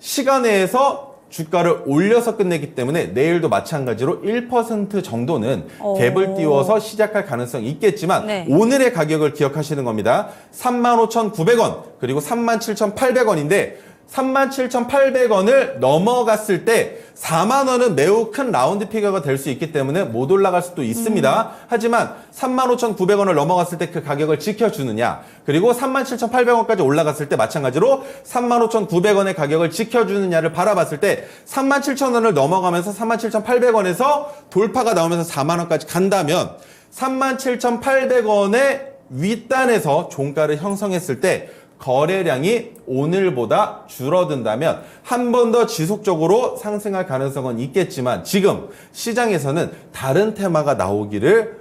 시간에서 주가를 올려서 끝내기 때문에 내일도 마찬가지로 1% 정도는 갭을 띄워서 시작할 가능성이 있겠지만 네. 오늘의 가격을 기억하시는 겁니다. 35,900원 그리고 37,800원인데 37,800원을 넘어갔을 때 4만 원은 매우 큰 라운드 피겨가 될 수 있기 때문에 못 올라갈 수도 있습니다. 하지만 35,900원을 넘어갔을 때 그 가격을 지켜주느냐, 그리고 37,800원까지 올라갔을 때 마찬가지로 35,900원의 가격을 지켜주느냐를 바라봤을 때 37,000원을 넘어가면서 37,800원에서 돌파가 나오면서 4만 원까지 간다면 37,800원의 윗단에서 종가를 형성했을 때 거래량이 오늘보다 줄어든다면 한 번 더 지속적으로 상승할 가능성은 있겠지만 지금 시장에서는 다른 테마가 나오기를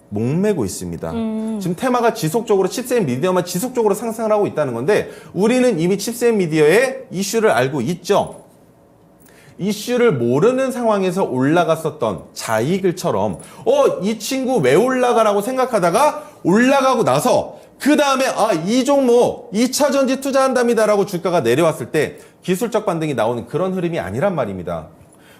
목매고 있습니다. 지금 테마가 지속적으로 칩셋 미디어만 지속적으로 상승을 하고 있다는 건데 우리는 이미 칩셋 미디어의 이슈를 알고 있죠. 이슈를 모르는 상황에서 올라갔었던 자이글처럼 이 친구 왜 올라가라고 생각하다가 올라가고 나서 그 다음에 이 종목 2차 전지 투자한답니다라고 주가가 내려왔을 때 기술적 반등이 나오는 그런 흐름이 아니란 말입니다.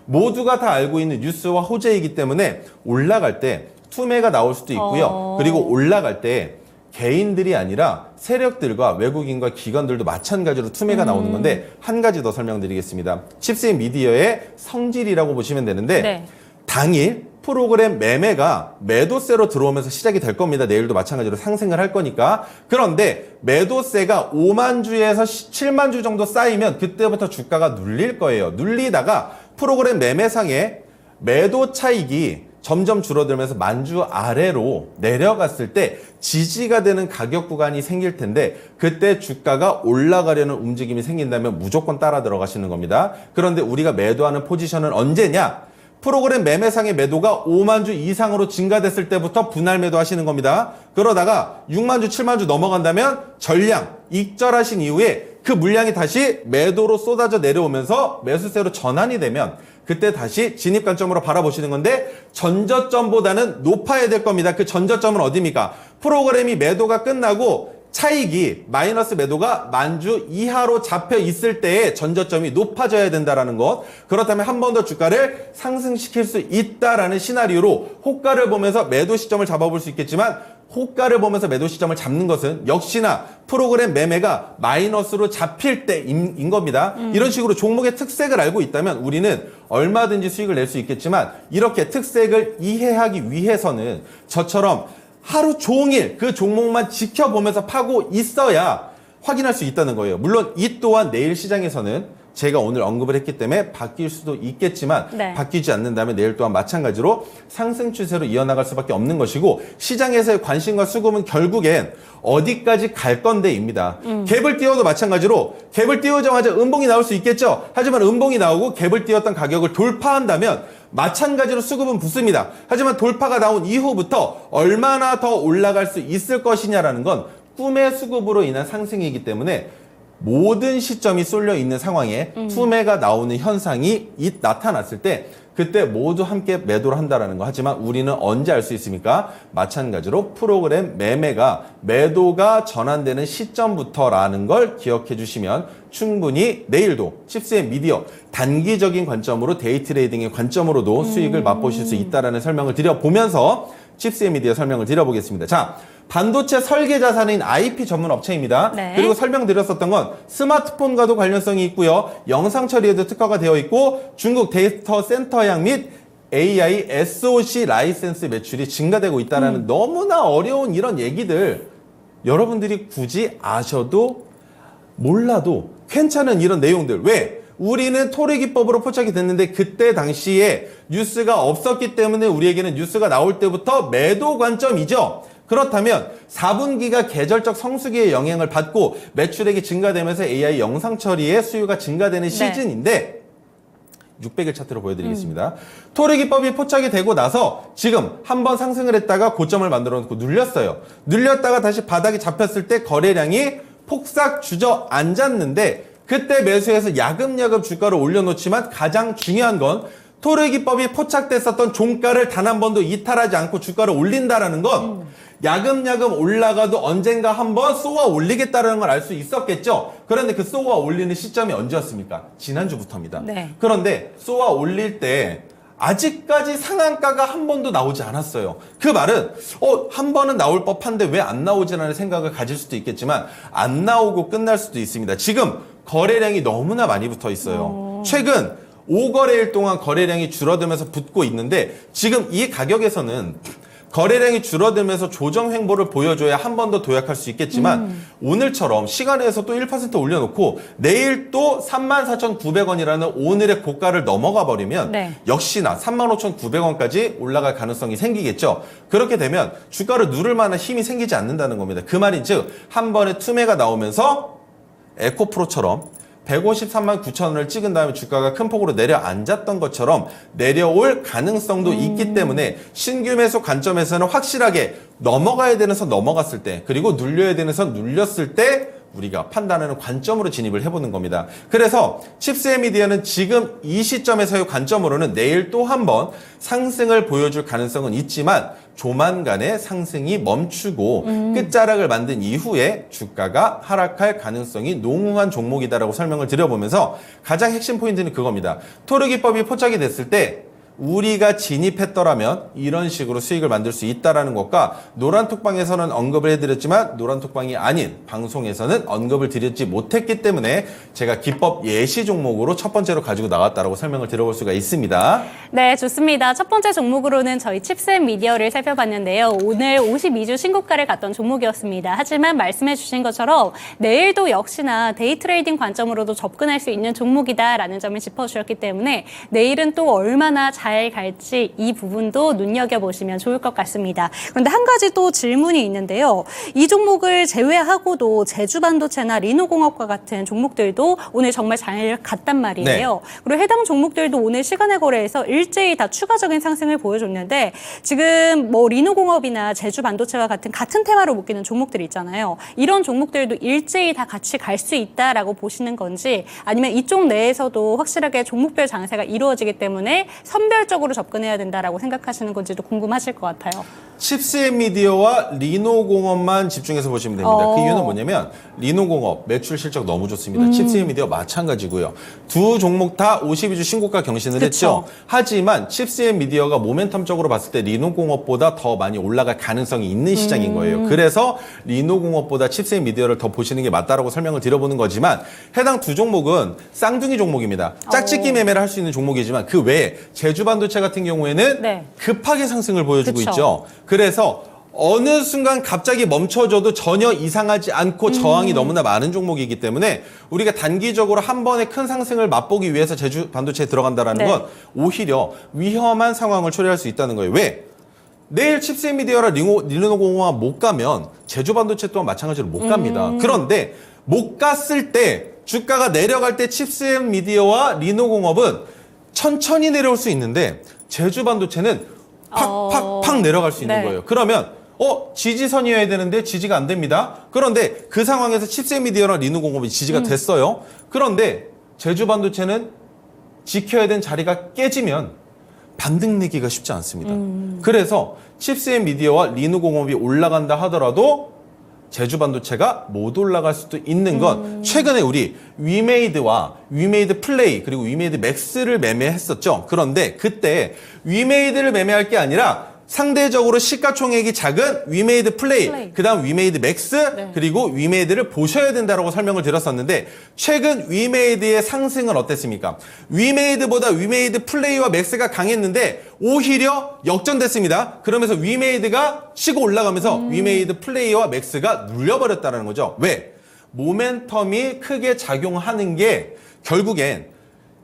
모두가 다 알고 있는 뉴스와 호재이기 때문에 올라갈 때 투매가 나올 수도 있고요. 그리고 올라갈 때 개인들이 아니라 세력들과 외국인과 기관들도 마찬가지로 투매가 나오는 건데 한 가지 더 설명드리겠습니다. 칩셋 미디어의 성질이라고 보시면 되는데 네. 당일 프로그램 매매가 매도세로 들어오면서 시작이 될 겁니다. 내일도 마찬가지로 상승을 할 거니까. 그런데 매도세가 5만 주에서 7만 주 정도 쌓이면 그때부터 주가가 눌릴 거예요. 눌리다가 프로그램 매매상의 매도 차익이 점점 줄어들면서 만주 아래로 내려갔을 때 지지가 되는 가격 구간이 생길 텐데 그때 주가가 올라가려는 움직임이 생긴다면 무조건 따라 들어가시는 겁니다. 그런데 우리가 매도하는 포지션은 언제냐? 프로그램 매매상의 매도가 5만 주 이상으로 증가됐을 때부터 분할 매도하시는 겁니다. 그러다가 6만 주, 7만 주 넘어간다면 전량 익절하신 이후에 그 물량이 다시 매도로 쏟아져 내려오면서 매수세로 전환이 되면 그때 다시 진입 관점으로 바라보시는 건데 전저점보다는 높아야 될 겁니다. 그 전저점은 어디입니까? 프로그램이 매도가 끝나고 차익이 마이너스 매도가 만주 이하로 잡혀 있을 때에 전저점이 높아져야 된다라는 것. 그렇다면 한 번 더 주가를 상승시킬 수 있다라는 시나리오로 호가를 보면서 매도 시점을 잡아볼 수 있겠지만 호가를 보면서 매도 시점을 잡는 것은 역시나 프로그램 매매가 마이너스로 잡힐 때인 겁니다. 이런 식으로 종목의 특색을 알고 있다면 우리는 얼마든지 수익을 낼 수 있겠지만 이렇게 특색을 이해하기 위해서는 저처럼 하루 종일 그 종목만 지켜보면서 파고 있어야 확인할 수 있다는 거예요. 물론 이 또한 내일 시장에서는 제가 오늘 언급을 했기 때문에 바뀔 수도 있겠지만 네. 바뀌지 바뀌지 않는다면 내일 또한 마찬가지로 상승 추세로 이어나갈 수밖에 없는 것이고 시장에서의 관심과 수급은 결국엔 어디까지 갈 건데입니다. 갭을 띄워도 마찬가지로 갭을 띄우자마자 음봉이 나올 수 있겠죠. 하지만 음봉이 나오고 갭을 띄웠던 가격을 돌파한다면 마찬가지로 수급은 붙습니다. 하지만 돌파가 나온 이후부터 얼마나 더 올라갈 수 있을 것이냐라는 건 꿈의 수급으로 인한 상승이기 때문에 모든 시점이 쏠려 있는 상황에 투매가 나오는 현상이 나타났을 때 그때 모두 함께 매도를 한다라는 거. 하지만 우리는 언제 알 수 있습니까? 마찬가지로 프로그램 매매가 매도가 전환되는 시점부터라는 걸 기억해 주시면 충분히 내일도 칩스의 미디어 단기적인 관점으로 데이 트레이딩의 관점으로도 수익을 맛보실 수 있다라는 설명을 드려보면서 칩스의 미디어 설명을 드려보겠습니다. 자, 반도체 설계 자산인 IP 전문 업체입니다. 네. 그리고 설명드렸었던 건 스마트폰과도 관련성이 있고요. 영상 처리에도 특화가 되어 있고 중국 데이터 센터양 및 AI SOC 라이센스 매출이 증가되고 있다는 너무나 어려운 이런 얘기들 여러분들이 굳이 아셔도 몰라도 괜찮은 이런 내용들. 왜? 우리는 토르 기법으로 포착이 됐는데 그때 당시에 뉴스가 없었기 때문에 우리에게는 뉴스가 나올 때부터 매도 관점이죠. 그렇다면 4분기가 계절적 성수기의 영향을 받고 매출액이 증가되면서 AI 영상 처리의 수요가 증가되는 시즌인데 600일 차트로 보여드리겠습니다. 토르 기법이 포착이 되고 나서 지금 한번 상승을 했다가 고점을 만들어 놓고 눌렸어요. 눌렸다가 다시 바닥이 잡혔을 때 거래량이 폭삭 주저앉았는데 그때 매수해서 야금야금 주가를 올려놓지만 가장 중요한 건 토르 기법이 포착됐었던 종가를 단 한 번도 이탈하지 않고 주가를 올린다라는 건 야금야금 올라가도 언젠가 한번 쏘아 올리겠다는 걸 알 수 있었겠죠. 그런데 그 쏘아 올리는 시점이 언제였습니까? 지난주부터입니다. 네. 그런데 쏘아 올릴 때 아직까지 상한가가 한 번도 나오지 않았어요. 그 말은 한 번은 나올 법한데 왜 안 나오지라는 생각을 가질 수도 있겠지만 안 나오고 끝날 수도 있습니다. 지금 거래량이 너무나 많이 붙어 있어요. 최근 5거래일 동안 거래량이 줄어들면서 붙고 있는데 지금 이 가격에서는 거래량이 줄어들면서 조정 횡보를 보여줘야 한 번 더 도약할 수 있겠지만 오늘처럼 시간에서 또 1% 올려놓고 내일 또 34,900원이라는 오늘의 고가를 넘어가 버리면 역시나 35,900원까지 올라갈 가능성이 생기겠죠. 그렇게 되면 주가를 누를 만한 힘이 생기지 않는다는 겁니다. 그 말인 즉 한 번에 투매가 나오면서 에코프로처럼 153만 9천 원을 찍은 다음에 주가가 큰 폭으로 내려앉았던 것처럼 내려올 가능성도 있기 때문에 신규 매수 관점에서는 확실하게 넘어가야 되는 선 넘어갔을 때 그리고 눌려야 되는 선 눌렸을 때 우리가 판단하는 관점으로 진입을 해보는 겁니다. 그래서 칩스의 미디어는 지금 이 시점에서의 관점으로는 내일 또 한 번 상승을 보여줄 가능성은 있지만 조만간에 상승이 멈추고 끝자락을 만든 이후에 주가가 하락할 가능성이 농후한 종목이다라고 설명을 드려보면서 가장 핵심 포인트는 그겁니다. 토르 기법이 포착이 됐을 때 우리가 진입했더라면 이런 식으로 수익을 만들 수 있다는 것과 노란톡방에서는 언급을 해드렸지만 노란톡방이 아닌 방송에서는 언급을 드리지 못했기 때문에 제가 기법 예시 종목으로 첫 번째로 가지고 나왔다고 설명을 드려볼 수가 있습니다. 네, 좋습니다. 첫 번째 종목으로는 저희 칩스앤미디어를 살펴봤는데요. 오늘 52주 신고가를 갔던 종목이었습니다. 하지만 말씀해 주신 것처럼 내일도 역시나 데이 트레이딩 관점으로도 접근할 수 있는 종목이다라는 점을 짚어주셨기 때문에 내일은 또 얼마나 잘 갈지 이 부분도 눈여겨보시면 좋을 것 같습니다. 그런데 한 가지 또 질문이 있는데요. 이 종목을 제외하고도 제주반도체나 리노공업과 같은 종목들도 오늘 정말 잘 갔단 말이에요. 그리고 해당 종목들도 오늘 시간의 거래에서 일제히 다 추가적인 상승을 보여줬는데 지금 뭐 리노공업이나 제주반도체와 같은 테마로 묶이는 종목들 있잖아요. 이런 종목들도 일제히 다 같이 갈 수 있다라고 보시는 건지 아니면 이쪽 내에서도 확실하게 종목별 장세가 이루어지기 때문에 선별 차별적으로 접근해야 된다라고 생각하시는 건지도 궁금하실 것 같아요. 칩스앤미디어와 리노공업만 집중해서 보시면 됩니다. 그 이유는 뭐냐면 리노공업 매출 실적 너무 좋습니다. 칩스앤미디어 마찬가지고요. 두 종목 다 52주 신고가 경신을 했죠. 하지만 칩스앤미디어가 모멘텀적으로 봤을 때 리노공업보다 더 많이 올라갈 가능성이 있는 시장인 거예요. 그래서 리노공업보다 칩스앤미디어를 더 보시는 게 맞다라고 설명을 드려보는 거지만 해당 두 종목은 쌍둥이 종목입니다. 짝짓기 매매를 할 수 있는 종목이지만 그 외에 제주반도체 같은 경우에는 네. 급하게 상승을 보여주고 그쵸. 있죠. 그래서 어느 순간 갑자기 멈춰져도 전혀 이상하지 않고 저항이 너무나 많은 종목이기 때문에 우리가 단기적으로 한 번에 큰 상승을 맛보기 위해서 제주 반도체에 들어간다는 네. 건 오히려 위험한 상황을 초래할 수 있다는 거예요. 왜? 내일 칩스앤미디어랑 리노공업만 못 가면 제주 반도체 또한 마찬가지로 못 갑니다. 그런데 못 갔을 때 주가가 내려갈 때 칩스앤미디어와 리노공업은 천천히 내려올 수 있는데 제주 반도체는 팍팍팍 내려갈 수 있는 네. 거예요. 그러면 지지선이어야 되는데 지지가 안 됩니다. 그런데 그 상황에서 칩스앤미디어랑 리노공업이 지지가 됐어요. 그런데 제주 반도체는 지켜야 되는 자리가 깨지면 반등 내기가 쉽지 않습니다. 그래서 칩스앤미디어와 리노공업이 올라간다 하더라도 제주 반도체가 못 올라갈 수도 있는 건 최근에 우리 위메이드와 위메이드 플레이 그리고 위메이드 맥스를 매매했었죠. 그런데 그때 위메이드를 매매할 게 아니라 상대적으로 시가총액이 작은 위메이드 플레이. 그다음 위메이드 맥스 그리고 위메이드를 보셔야 된다라고 설명을 드렸었는데 최근 위메이드의 상승은 어땠습니까? 위메이드보다 위메이드 플레이와 맥스가 강했는데 오히려 역전됐습니다. 그러면서 위메이드가 치고 올라가면서 위메이드 플레이와 맥스가 눌려버렸다는 거죠. 왜? 모멘텀이 크게 작용하는 게 결국엔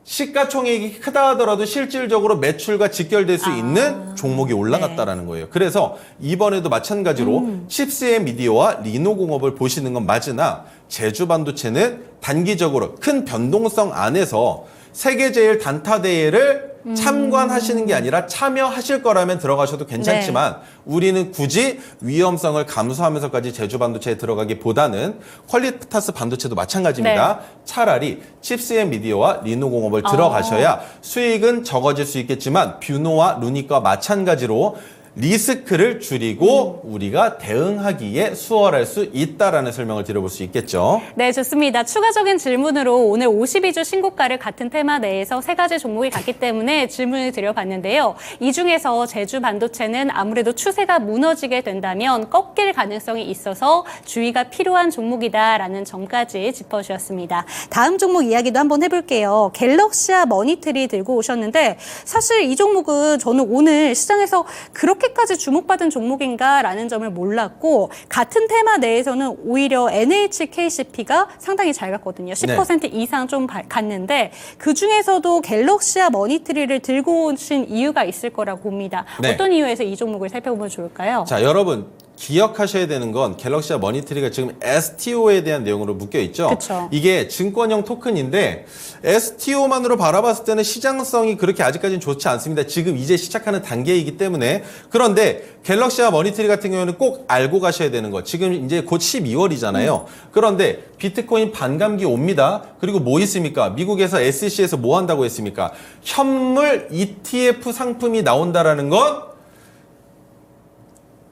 시가총액이 크다 하더라도 실질적으로 매출과 직결될 수 있는 종목이 올라갔다라는 거예요. 그래서 이번에도 마찬가지로 칩스앤미디어와 리노공업을 보시는 건 맞으나 제주반도체는 단기적으로 큰 변동성 안에서 세계제일 단타대회를 참관하시는 게 아니라 참여하실 거라면 들어가셔도 괜찮지만 우리는 굳이 위험성을 감수하면서까지 제주반도체에 들어가기보다는 퀄리타스 반도체도 마찬가지입니다. 차라리 칩스앤미디어와 리노공업을 들어가셔야 수익은 적어질 수 있겠지만 뷰노와 루닉과 마찬가지로 리스크를 줄이고 우리가 대응하기에 수월할 수 있다라는 설명을 드려볼 수 있겠죠. 네, 좋습니다. 추가적인 질문으로 오늘 52주 신고가를 같은 테마 내에서 세 가지 종목이 갔기 때문에 질문을 드려봤는데요. 이 중에서 제주 반도체는 아무래도 추세가 무너지게 된다면 꺾일 가능성이 있어서 주의가 필요한 종목이다라는 점까지 짚어주셨습니다. 다음 종목 이야기도 한번 해볼게요. 갤럭시아 머니트리 들고 오셨는데 사실 이 종목은 저는 오늘 시장에서 그렇게까지 주목받은 종목인가라는 점을 몰랐고 같은 테마 내에서는 오히려 NHKCP가 상당히 잘 갔거든요. 10% 이상 좀 갔는데 그중에서도 갤럭시아 머니트리를 들고 오신 이유가 있을 거라고 봅니다. 어떤 이유에서 이 종목을 살펴보면 좋을까요? 자, 여러분 기억하셔야 되는 건 갤럭시아 머니트리가 지금 STO에 대한 내용으로 묶여 있죠. 그쵸. 이게 증권형 토큰인데 STO만으로 바라봤을 때는 시장성이 그렇게 아직까지는 좋지 않습니다. 지금 이제 시작하는 단계이기 때문에. 그런데 갤럭시아 머니트리 같은 경우에는 꼭 알고 가셔야 되는 거. 지금 이제 곧 12월이잖아요. 그런데 비트코인 반감기 옵니다. 그리고 뭐 있습니까? 미국에서 SEC에서 뭐 한다고 했습니까? 현물 ETF 상품이 나온다라는 건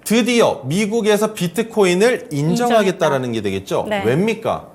드디어 미국에서 비트코인을 인정하겠다라는 게 되겠죠. 네. 왜입니까?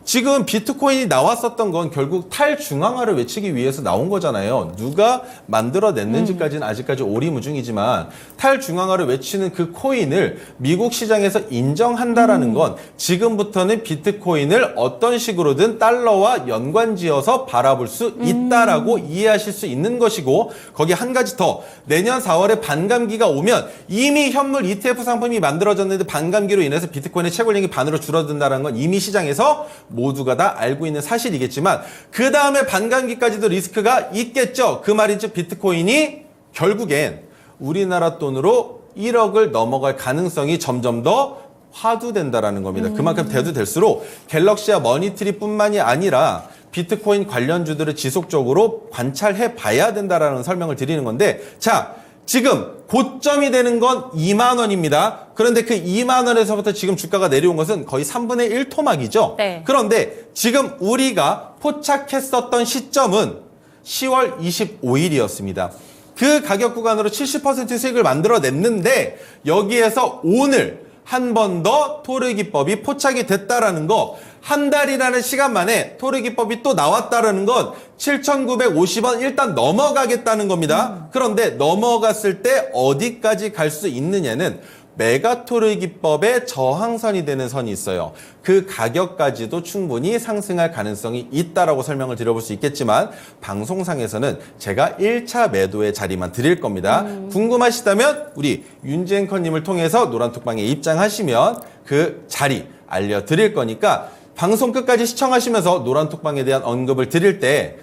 지금 비트코인이 나왔었던 건 결국 탈중앙화를 외치기 위해서 나온 거잖아요. 누가 만들어냈는지까지는 아직까지 오리무중이지만 탈중앙화를 외치는 그 코인을 미국 시장에서 인정한다라는 건 지금부터는 비트코인을 어떤 식으로든 달러와 연관지어서 바라볼 수 있다라고 이해하실 수 있는 것이고 거기 한 가지 더 내년 4월에 반감기가 오면 이미 현물 ETF 상품이 만들어졌는데 반감기로 인해서 비트코인의 채굴량이 반으로 줄어든다는 건 이미 시장에서 모두가 다 알고 있는 사실이겠지만 그 다음에 반감기까지도 리스크가 있겠죠. 그 말인즉 비트코인이 결국엔 우리나라 돈으로 1억을 넘어갈 가능성이 점점 더 화두된다라는 겁니다. 그만큼 대두될수록 갤럭시아 머니트리뿐만이 아니라 비트코인 관련주들을 지속적으로 관찰해 봐야 된다라는 설명을 드리는 건데 자, 지금 고점이 되는 건 2만 원입니다. 그런데 그 2만 원에서부터 지금 주가가 내려온 것은 거의 3분의 1 토막이죠. 네. 그런데 지금 우리가 포착했었던 시점은 10월 25일이었습니다. 그 가격 구간으로 70% 수익을 만들어냈는데 여기에서 오늘 한 번 더 토르기법이 포착이 됐다라는 거, 한 달이라는 시간 만에 토르기법이 또 나왔다라는 건 7,950원 일단 넘어가겠다는 겁니다. 그런데 넘어갔을 때 어디까지 갈 수 있느냐는 메가토르기법의 저항선이 되는 선이 있어요. 그 가격까지도 충분히 상승할 가능성이 있다라고 설명을 드려볼 수 있겠지만 방송상에서는 제가 1차 매도의 자리만 드릴 겁니다. 궁금하시다면 우리 윤지 앵커님을 통해서 노란톡방에 입장하시면 그 자리 알려드릴 거니까 방송 끝까지 시청하시면서 노란톡방에 대한 언급을 드릴 때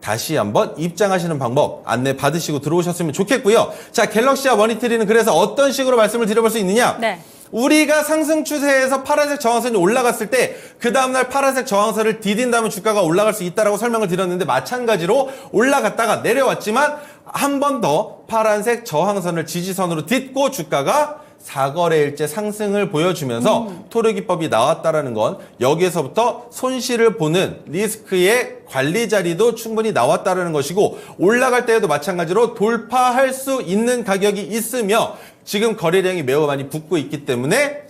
다시 한번 입장하시는 방법 안내 받으시고 들어오셨으면 좋겠고요. 자, 갤럭시와 머니트리는 그래서 어떤 식으로 말씀을 드려볼 수 있느냐? 네. 우리가 상승 추세에서 파란색 저항선이 올라갔을 때 그 다음날 파란색 저항선을 디딘다면 주가가 올라갈 수 있다라고 설명을 드렸는데 마찬가지로 올라갔다가 내려왔지만 한 번 더 파란색 저항선을 지지선으로 딛고 주가가 4거래일째 상승을 보여주면서 토르기법이 나왔다라는 건 여기에서부터 손실을 보는 리스크의 관리 자리도 충분히 나왔다라는 것이고 올라갈 때에도 마찬가지로 돌파할 수 있는 가격이 있으며 지금 거래량이 매우 많이 붙고 있기 때문에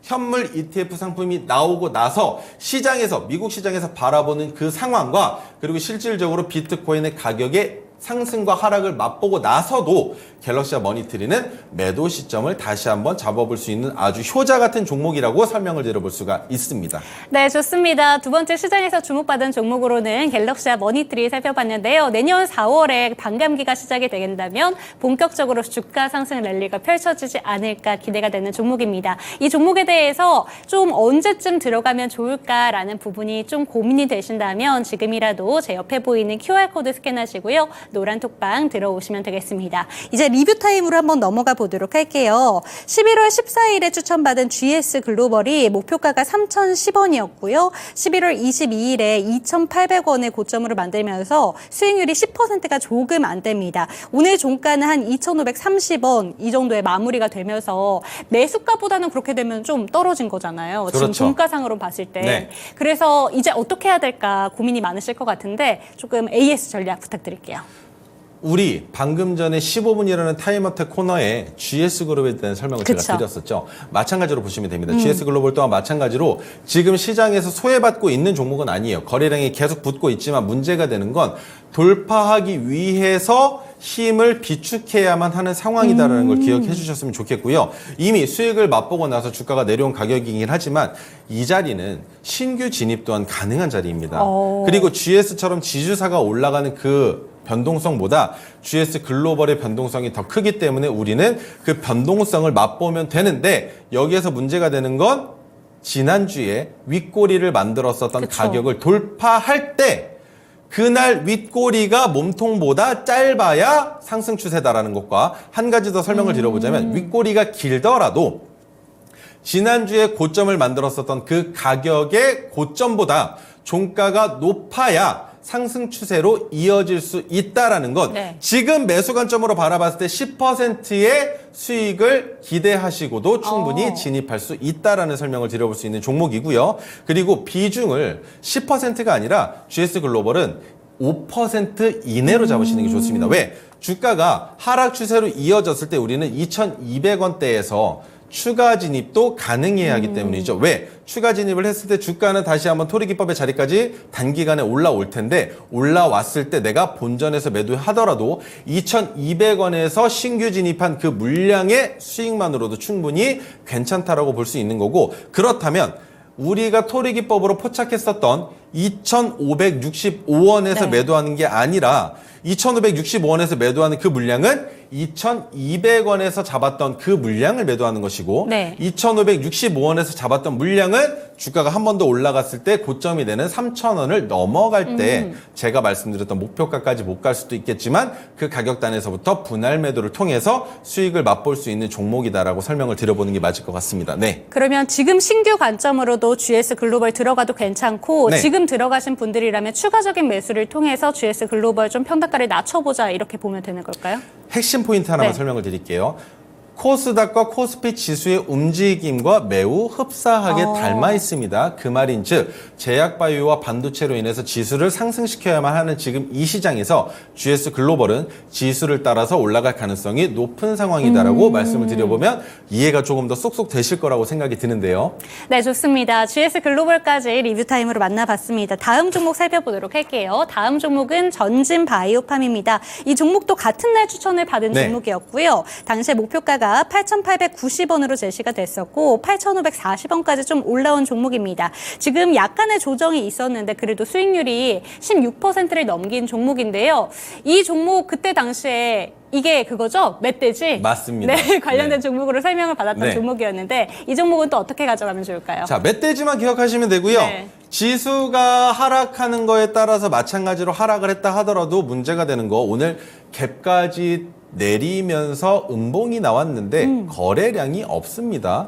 현물 ETF 상품이 나오고 나서 시장에서 미국 시장에서 바라보는 그 상황과 그리고 실질적으로 비트코인의 가격의 상승과 하락을 맛보고 나서도 갤럭시와 머니트리는 매도 시점을 다시 한번 잡아볼 수 있는 아주 효자 같은 종목이라고 설명을 드려볼 수가 있습니다. 네, 좋습니다. 두 번째 시장에서 주목받은 종목으로는 갤럭시와 머니트리 살펴봤는데요. 내년 4월에 반감기가 시작이 된다면 본격적으로 주가 상승 랠리가 펼쳐지지 않을까 기대가 되는 종목입니다. 이 종목에 대해서 좀 언제쯤 들어가면 좋을까라는 부분이 좀 고민이 되신다면 지금이라도 제 옆에 보이는 QR코드 스캔하시고요. 노란톡방 들어오시면 되겠습니다. 이제 리뷰 타임으로 한번 넘어가 보도록 할게요. 11월 14일에 추천받은 GS 글로벌이 목표가가 3,010원이었고요. 11월 22일에 2,800원의 고점으로 만들면서 수익률이 10%가 조금 안 됩니다. 오늘 종가는 한 2,530원 이 정도의 마무리가 되면서 매수가보다는 그렇게 되면 좀 떨어진 거잖아요. 그렇죠. 지금 종가상으로 봤을 때. 네. 그래서 이제 어떻게 해야 될까 고민이 많으실 것 같은데 조금 AS 전략 부탁드릴게요. 우리 방금 전에 15분이라는 타임어택 코너에 GS그룹에 대한 설명을 그쵸. 제가 드렸었죠. 마찬가지로 보시면 됩니다. GS글로벌 또한 마찬가지로 지금 시장에서 소외받고 있는 종목은 아니에요. 거래량이 계속 붙고 있지만 문제가 되는 건 돌파하기 위해서 힘을 비축해야만 하는 상황이다라는 걸 기억해 주셨으면 좋겠고요. 이미 수익을 맛보고 나서 주가가 내려온 가격이긴 하지만 이 자리는 신규 진입 또한 가능한 자리입니다. 그리고 GS처럼 지주사가 올라가는 그 변동성보다 GS 글로벌의 변동성이 더 크기 때문에 우리는 그 변동성을 맛보면 되는데 여기에서 문제가 되는 건 지난주에 윗꼬리를 만들었었던 그쵸. 가격을 돌파할 때 그날 윗꼬리가 몸통보다 짧아야 상승 추세다라는 것과 한 가지 더 설명을 드려보자면 윗꼬리가 길더라도 지난주에 고점을 만들었었던 그 가격의 고점보다 종가가 높아야 상승 추세로 이어질 수 있다라는 것. 네. 지금 매수 관점으로 바라봤을 때 10%의 수익을 기대하시고도 충분히 진입할 수 있다라는 설명을 드려볼 수 있는 종목이고요. 그리고 비중을 10%가 아니라 GS글로벌은 5% 이내로 잡으시는 게 좋습니다. 왜? 주가가 하락 추세로 이어졌을 때 우리는 2,200원대에서 추가 진입도 가능해야 하기 때문이죠. 왜? 추가 진입을 했을 때 주가는 다시 한번 토르기법의 자리까지 단기간에 올라올 텐데 올라왔을 때 내가 본전에서 매도하더라도 2,200원에서 신규 진입한 그 물량의 수익만으로도 충분히 괜찮다라고 볼 수 있는 거고 그렇다면 우리가 토르기법으로 포착했었던 2,565원에서 네. 매도하는 게 아니라 2,565원에서 매도하는 그 물량은 2,200원에서 잡았던 그 물량을 매도하는 것이고 네. 2,565원에서 잡았던 물량은 주가가 한 번 더 올라갔을 때 고점이 되는 3,000원을 넘어갈 때 제가 말씀드렸던 목표가까지 못 갈 수도 있겠지만 그 가격단에서부터 분할 매도를 통해서 수익을 맛볼 수 있는 종목이다라고 설명을 드려보는 게 맞을 것 같습니다. 네. 그러면 지금 신규 관점으로도 GS 글로벌 들어가도 괜찮고 네. 지금 들어가신 분들이라면 추가적인 매수를 통해서 GS 글로벌 좀 평단가를 낮춰보자 이렇게 보면 되는 걸까요? 핵심 포인트 하나만 네. 설명을 드릴게요. 코스닥과 코스피 지수의 움직임과 매우 흡사하게 닮아 있습니다. 그 말인즉 제약바이오와 반도체로 인해서 지수를 상승시켜야만 하는 지금 이 시장에서 GS 글로벌은 지수를 따라서 올라갈 가능성이 높은 상황이다라고 말씀을 드려보면 이해가 조금 더 쏙쏙 되실 거라고 생각이 드는데요. 네, 좋습니다. GS 글로벌까지 리뷰 타임으로 만나봤습니다. 다음 종목 살펴보도록 할게요. 다음 종목은 전진 바이오팜입니다. 이 종목도 같은 날 추천을 받은 네. 종목이었고요. 당시에 목표가가 8,890원으로 제시가 됐었고 8,540원까지 좀 올라온 종목입니다. 지금 약간의 조정이 있었는데 그래도 수익률이 16%를 넘긴 종목인데요. 이 종목 그때 당시에 이게 그거죠? 멧돼지? 맞습니다. 네, 관련된 네. 종목으로 설명을 받았던 네. 종목이었는데 이 종목은 또 어떻게 가져가면 좋을까요? 자, 멧돼지만 기억하시면 되고요. 네. 지수가 하락하는 거에 따라서 마찬가지로 하락을 했다 하더라도 문제가 되는 거 오늘 갭까지 내리면서 음봉이 나왔는데 거래량이 없습니다.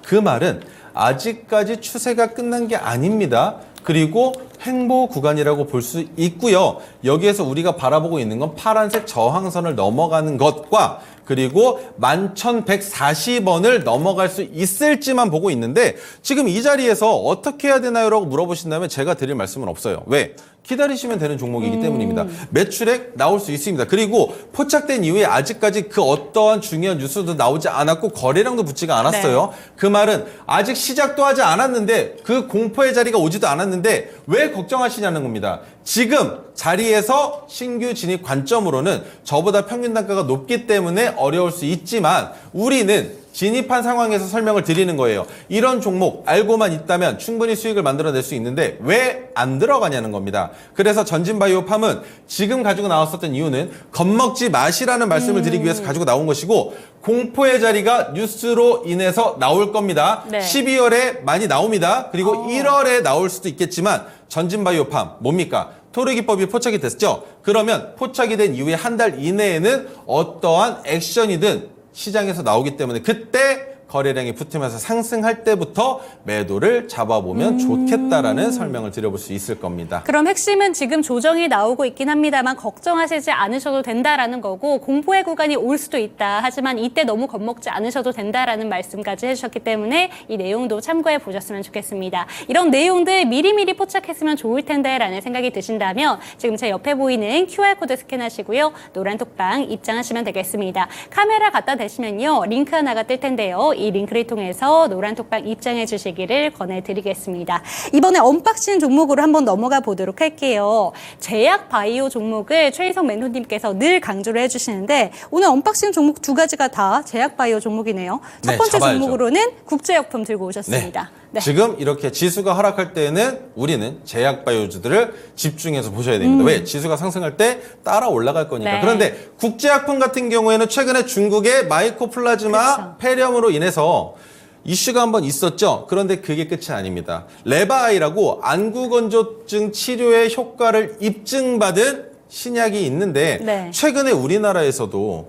그 말은 아직까지 추세가 끝난 게 아닙니다. 그리고 횡보 구간이라고 볼 수 있고요. 여기에서 우리가 바라보고 있는 건 파란색 저항선을 넘어가는 것과 그리고 11,140원을 넘어갈 수 있을지만 보고 있는데 지금 이 자리에서 어떻게 해야 되나요? 라고 물어보신다면 제가 드릴 말씀은 없어요. 왜? 기다리시면 되는 종목이기 때문입니다. 매출액 나올 수 있습니다. 그리고 포착된 이후에 아직까지 그 어떠한 중요한 뉴스도 나오지 않았고 거래량도 붙지가 않았어요. 그 말은 아직 시작도 하지 않았는데 그 공포의 자리가 오지도 않았는데 왜 걱정하시냐는 겁니다. 지금 자리에서 신규 진입 관점으로는 저보다 평균 단가가 높기 때문에 어려울 수 있지만 우리는 진입한 상황에서 설명을 드리는 거예요. 이런 종목 알고만 있다면 충분히 수익을 만들어낼 수 있는데 왜 안 들어가냐는 겁니다. 그래서 전진바이오팜은 지금 가지고 나왔었던 이유는 겁먹지 마시라는 말씀을 드리기 위해서 가지고 나온 것이고 공포의 자리가 뉴스로 인해서 나올 겁니다. 네. 12월에 많이 나옵니다. 그리고 1월에 나올 수도 있겠지만 전진바이오팜 뭡니까? 토르기법이 포착이 됐죠? 그러면 포착이 된 이후에 한 달 이내에는 어떠한 액션이든 시장에서 나오기 때문에 그때 거래량이 붙으면서 상승할 때부터 매도를 잡아보면 좋겠다라는 설명을 드려볼 수 있을 겁니다. 그럼 핵심은 지금 조정이 나오고 있긴 합니다만 걱정하시지 않으셔도 된다라는 거고 공포의 구간이 올 수도 있다. 하지만 이때 너무 겁먹지 않으셔도 된다라는 말씀까지 해주셨기 때문에 이 내용도 참고해 보셨으면 좋겠습니다. 이런 내용들 미리미리 포착했으면 좋을 텐데라는 생각이 드신다면 지금 제 옆에 보이는 QR코드 스캔하시고요. 노란 톡방 입장하시면 되겠습니다. 카메라 갖다 대시면요. 링크 하나가 뜰 텐데요. 이 링크를 통해서 노란 톡방 입장해 주시기를 권해드리겠습니다. 이번에 언박싱 종목으로 한번 넘어가 보도록 할게요. 제약 바이오 종목을 최인성 멘토님께서 늘 강조를 해주시는데 오늘 언박싱 종목 두 가지가 다 제약 바이오 종목이네요. 첫 네, 번째 잡아야죠. 종목으로는 국제약품 들고 오셨습니다. 네. 지금 이렇게 지수가 하락할 때에는 우리는 제약바이오주들을 집중해서 보셔야 됩니다. 왜? 지수가 상승할 때 따라 올라갈 거니까. 네. 그런데 국제약품 같은 경우에는 최근에 중국의 마이코플라즈마 그렇죠. 폐렴으로 인해서 이슈가 한번 있었죠. 그런데 그게 끝이 아닙니다. 레바아이라고 안구건조증 치료의 효과를 입증받은 신약이 있는데 네. 최근에 우리나라에서도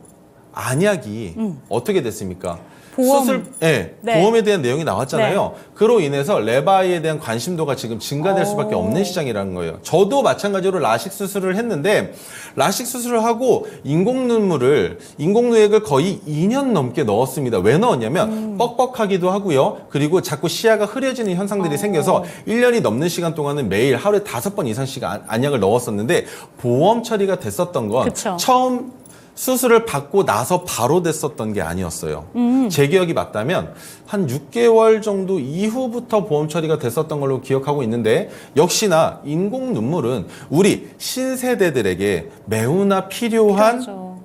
안약이 어떻게 됐습니까? 보험. 네, 네. 보험에 대한 내용이 나왔잖아요. 그로 인해서 레바이에 대한 관심도가 지금 증가될 수밖에 없는 시장이라는 거예요. 저도 마찬가지로 라식 수술을 했는데 라식 수술을 하고 인공누액을 거의 2년 넘게 넣었습니다. 왜 넣었냐면 뻑뻑하기도 하고요. 그리고 자꾸 시야가 흐려지는 현상들이 생겨서 1년이 넘는 시간 동안은 매일 하루에 5번 이상씩 안약을 넣었었는데 보험 처리가 됐었던 건 그쵸. 처음 수술을 받고 나서 바로 됐었던 게 아니었어요. 제 기억이 맞다면 한 6개월 정도 이후부터 보험 처리가 됐었던 걸로 기억하고 있는데 역시나 인공 눈물은 우리 신세대들에게 매우나 필요한 그렇죠.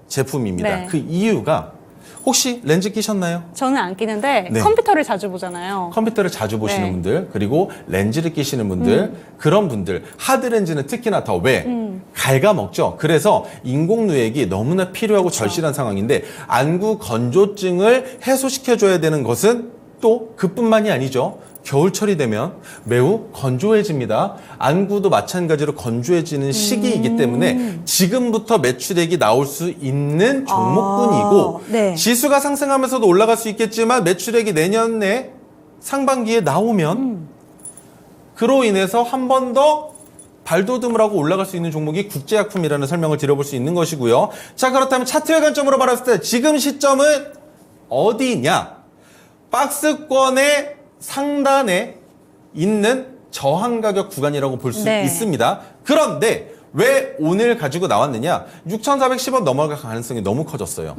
제품입니다. 네. 그 이유가 혹시 렌즈 끼셨나요? 저는 안 끼는데 네. 컴퓨터를 자주 보잖아요. 컴퓨터를 자주 보시는 네. 분들 그리고 렌즈를 끼시는 분들 그런 분들 하드렌즈는 특히나 더 왜? 갉아먹죠. 그래서 인공누액이 너무나 필요하고 절실한 상황인데 안구 건조증을 해소시켜줘야 되는 것은 또 그뿐만이 아니죠. 겨울철이 되면 매우 건조해집니다. 안구도 마찬가지로 건조해지는 시기이기 때문에 지금부터 매출액이 나올 수 있는 종목군이고 네. 지수가 상승하면서도 올라갈 수 있겠지만 매출액이 내년에 상반기에 나오면 그로 인해서 한 번 더 발돋움을 하고 올라갈 수 있는 종목이 국제약품이라는 설명을 드려볼 수 있는 것이고요. 자, 그렇다면 차트의 관점으로 바라봤을 때 지금 시점은 어디냐? 박스권의 상단에 있는 저항 가격 구간이라고 볼 수 네. 있습니다. 그런데 왜 오늘 가지고 나왔느냐? 6,410원 넘어갈 가능성이 너무 커졌어요.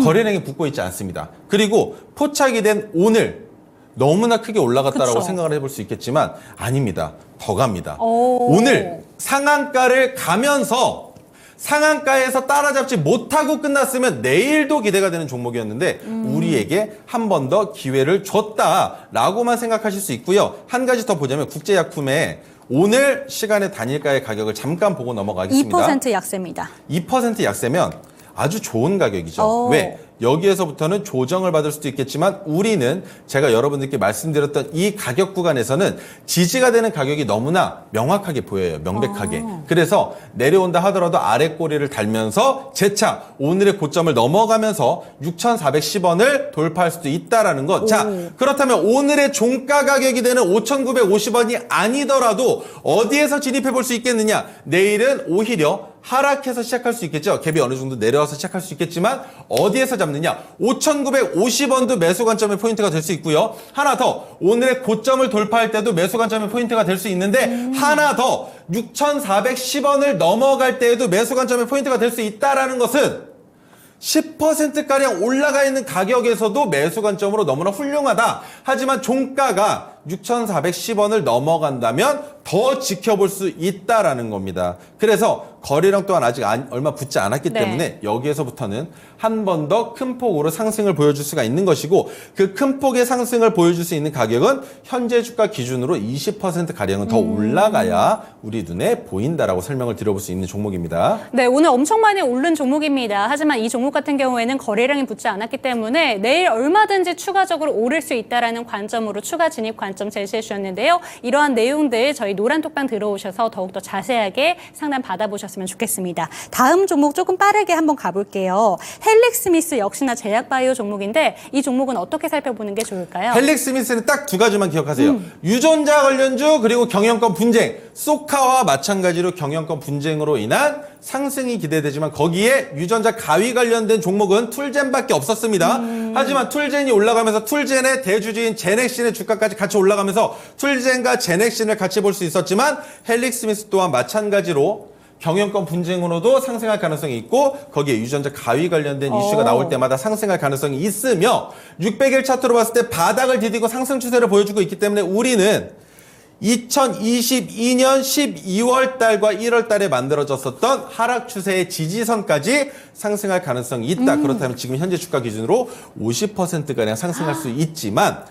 거래량이 붙고 있지 않습니다. 그리고 포착이 된 오늘 너무나 크게 올라갔다라고 그쵸. 생각을 해볼 수 있겠지만 아닙니다. 더 갑니다. 오. 오늘 상한가를 가면서 상한가에서 따라잡지 못하고 끝났으면 내일도 기대가 되는 종목이었는데 우리에게 한 번 더 기회를 줬다라고만 생각하실 수 있고요. 한 가지 더 보자면 국제약품의 오늘 시간의 단일가의 가격을 잠깐 보고 넘어가겠습니다. 2% 약세입니다. 2% 약세면 아주 좋은 가격이죠. 왜? 여기에서부터는 조정을 받을 수도 있겠지만 우리는 제가 여러분들께 말씀드렸던 이 가격 구간에서는 지지가 되는 가격이 너무나 명확하게 보여요. 명백하게. 그래서 내려온다 하더라도 아래 꼬리를 달면서 재차 오늘의 고점을 넘어가면서 6,410원을 돌파할 수도 있다라는 것. 자, 그렇다면 오늘의 종가 가격이 되는 5,950원이 아니더라도 어디에서 진입해 볼 수 있겠느냐? 내일은 오히려 하락해서 시작할 수 있겠죠. 갭이 어느 정도 내려와서 시작할 수 있겠지만 어디에서 잡느냐? 5,950원도 매수 관점의 포인트가 될 수 있고요. 하나 더, 오늘의 고점을 돌파할 때도 매수 관점의 포인트가 될 수 있는데 하나 더, 6,410원을 넘어갈 때에도 매수 관점의 포인트가 될 수 있다라는 것은 10%가량 올라가 있는 가격에서도 매수 관점으로 너무나 훌륭하다. 하지만 종가가 6,410원을 넘어간다면 더 지켜볼 수 있다라는 겁니다. 그래서 거래량 또한 아직 얼마 붙지 않았기 네. 때문에 여기에서부터는 한 번 더 큰 폭으로 상승을 보여줄 수가 있는 것이고 그 큰 폭의 상승을 보여줄 수 있는 가격은 현재 주가 기준으로 20%가량은 더 올라가야 우리 눈에 보인다라고 설명을 드려볼 수 있는 종목입니다. 네, 오늘 엄청 많이 오른 종목입니다. 하지만 이 종목 같은 경우에는 거래량이 붙지 않았기 때문에 내일 얼마든지 추가적으로 오를 수 있다라는 관점으로 추가 진입 관점 제시해 주셨는데요. 이러한 내용들 저희 노란톡방 들어오셔서 더욱더 자세하게 상담 받아보셨으면 좋겠습니다. 다음 종목 조금 빠르게 한번 가볼게요. 헬릭스미스 역시나 제약바이오 종목인데 이 종목은 어떻게 살펴보는 게 좋을까요? 헬릭스미스는 딱 두 가지만 기억하세요. 유전자 관련주 그리고 경영권 분쟁. 소카와 마찬가지로 경영권 분쟁으로 인한 상승이 기대되지만 거기에 유전자 가위 관련된 종목은 툴젠밖에 없었습니다. 하지만 툴젠이 올라가면서 툴젠의 대주주인 제넥신의 주가까지 같이 올라가면서 툴젠과 제넥신을 같이 볼 수 있었지만 헬릭스미스 또한 마찬가지로 경영권 분쟁으로도 상승할 가능성이 있고 거기에 유전자 가위 관련된 이슈가 나올 때마다 상승할 가능성이 있으며 600일 차트로 봤을 때 바닥을 디디고 상승 추세를 보여주고 있기 때문에 우리는 2022년 12월 달과 1월 달에 만들어졌었던 하락 추세의 지지선까지 상승할 가능성이 있다. 그렇다면 지금 현재 주가 기준으로 50%가량 상승할 수 있지만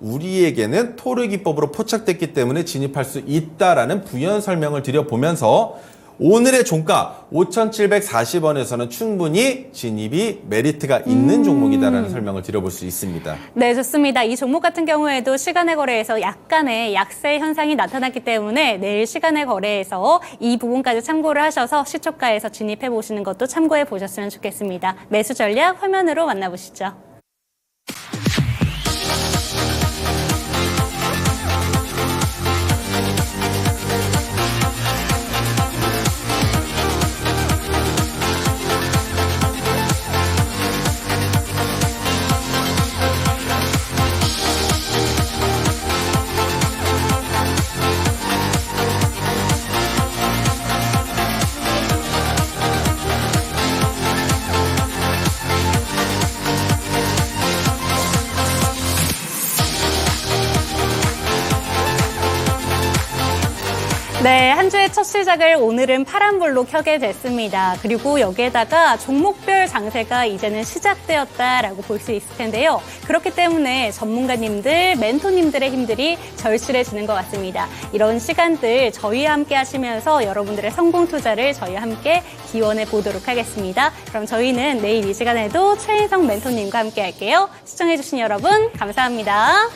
우리에게는 토르 기법으로 포착됐기 때문에 진입할 수 있다라는 부연 설명을 드려보면서 오늘의 종가 5,740원에서는 충분히 진입이 메리트가 있는 종목이다라는 설명을 드려볼 수 있습니다. 네, 좋습니다. 이 종목 같은 경우에도 시간의 거래에서 약간의 약세 현상이 나타났기 때문에 내일 시간의 거래에서 이 부분까지 참고를 하셔서 시초가에서 진입해 보시는 것도 참고해 보셨으면 좋겠습니다. 매수 전략 화면으로 만나보시죠. 네, 한 주의 첫 시작을 오늘은 파란불로 켜게 됐습니다. 그리고 여기에다가 종목별 장세가 이제는 시작되었다라고 볼 수 있을 텐데요. 그렇기 때문에 전문가님들, 멘토님들의 힘들이 절실해지는 것 같습니다. 이런 시간들 저희와 함께 하시면서 여러분들의 성공 투자를 저희와 함께 기원해 보도록 하겠습니다. 그럼 저희는 내일 이 시간에도 최인성 멘토님과 함께 할게요. 시청해주신 여러분 감사합니다.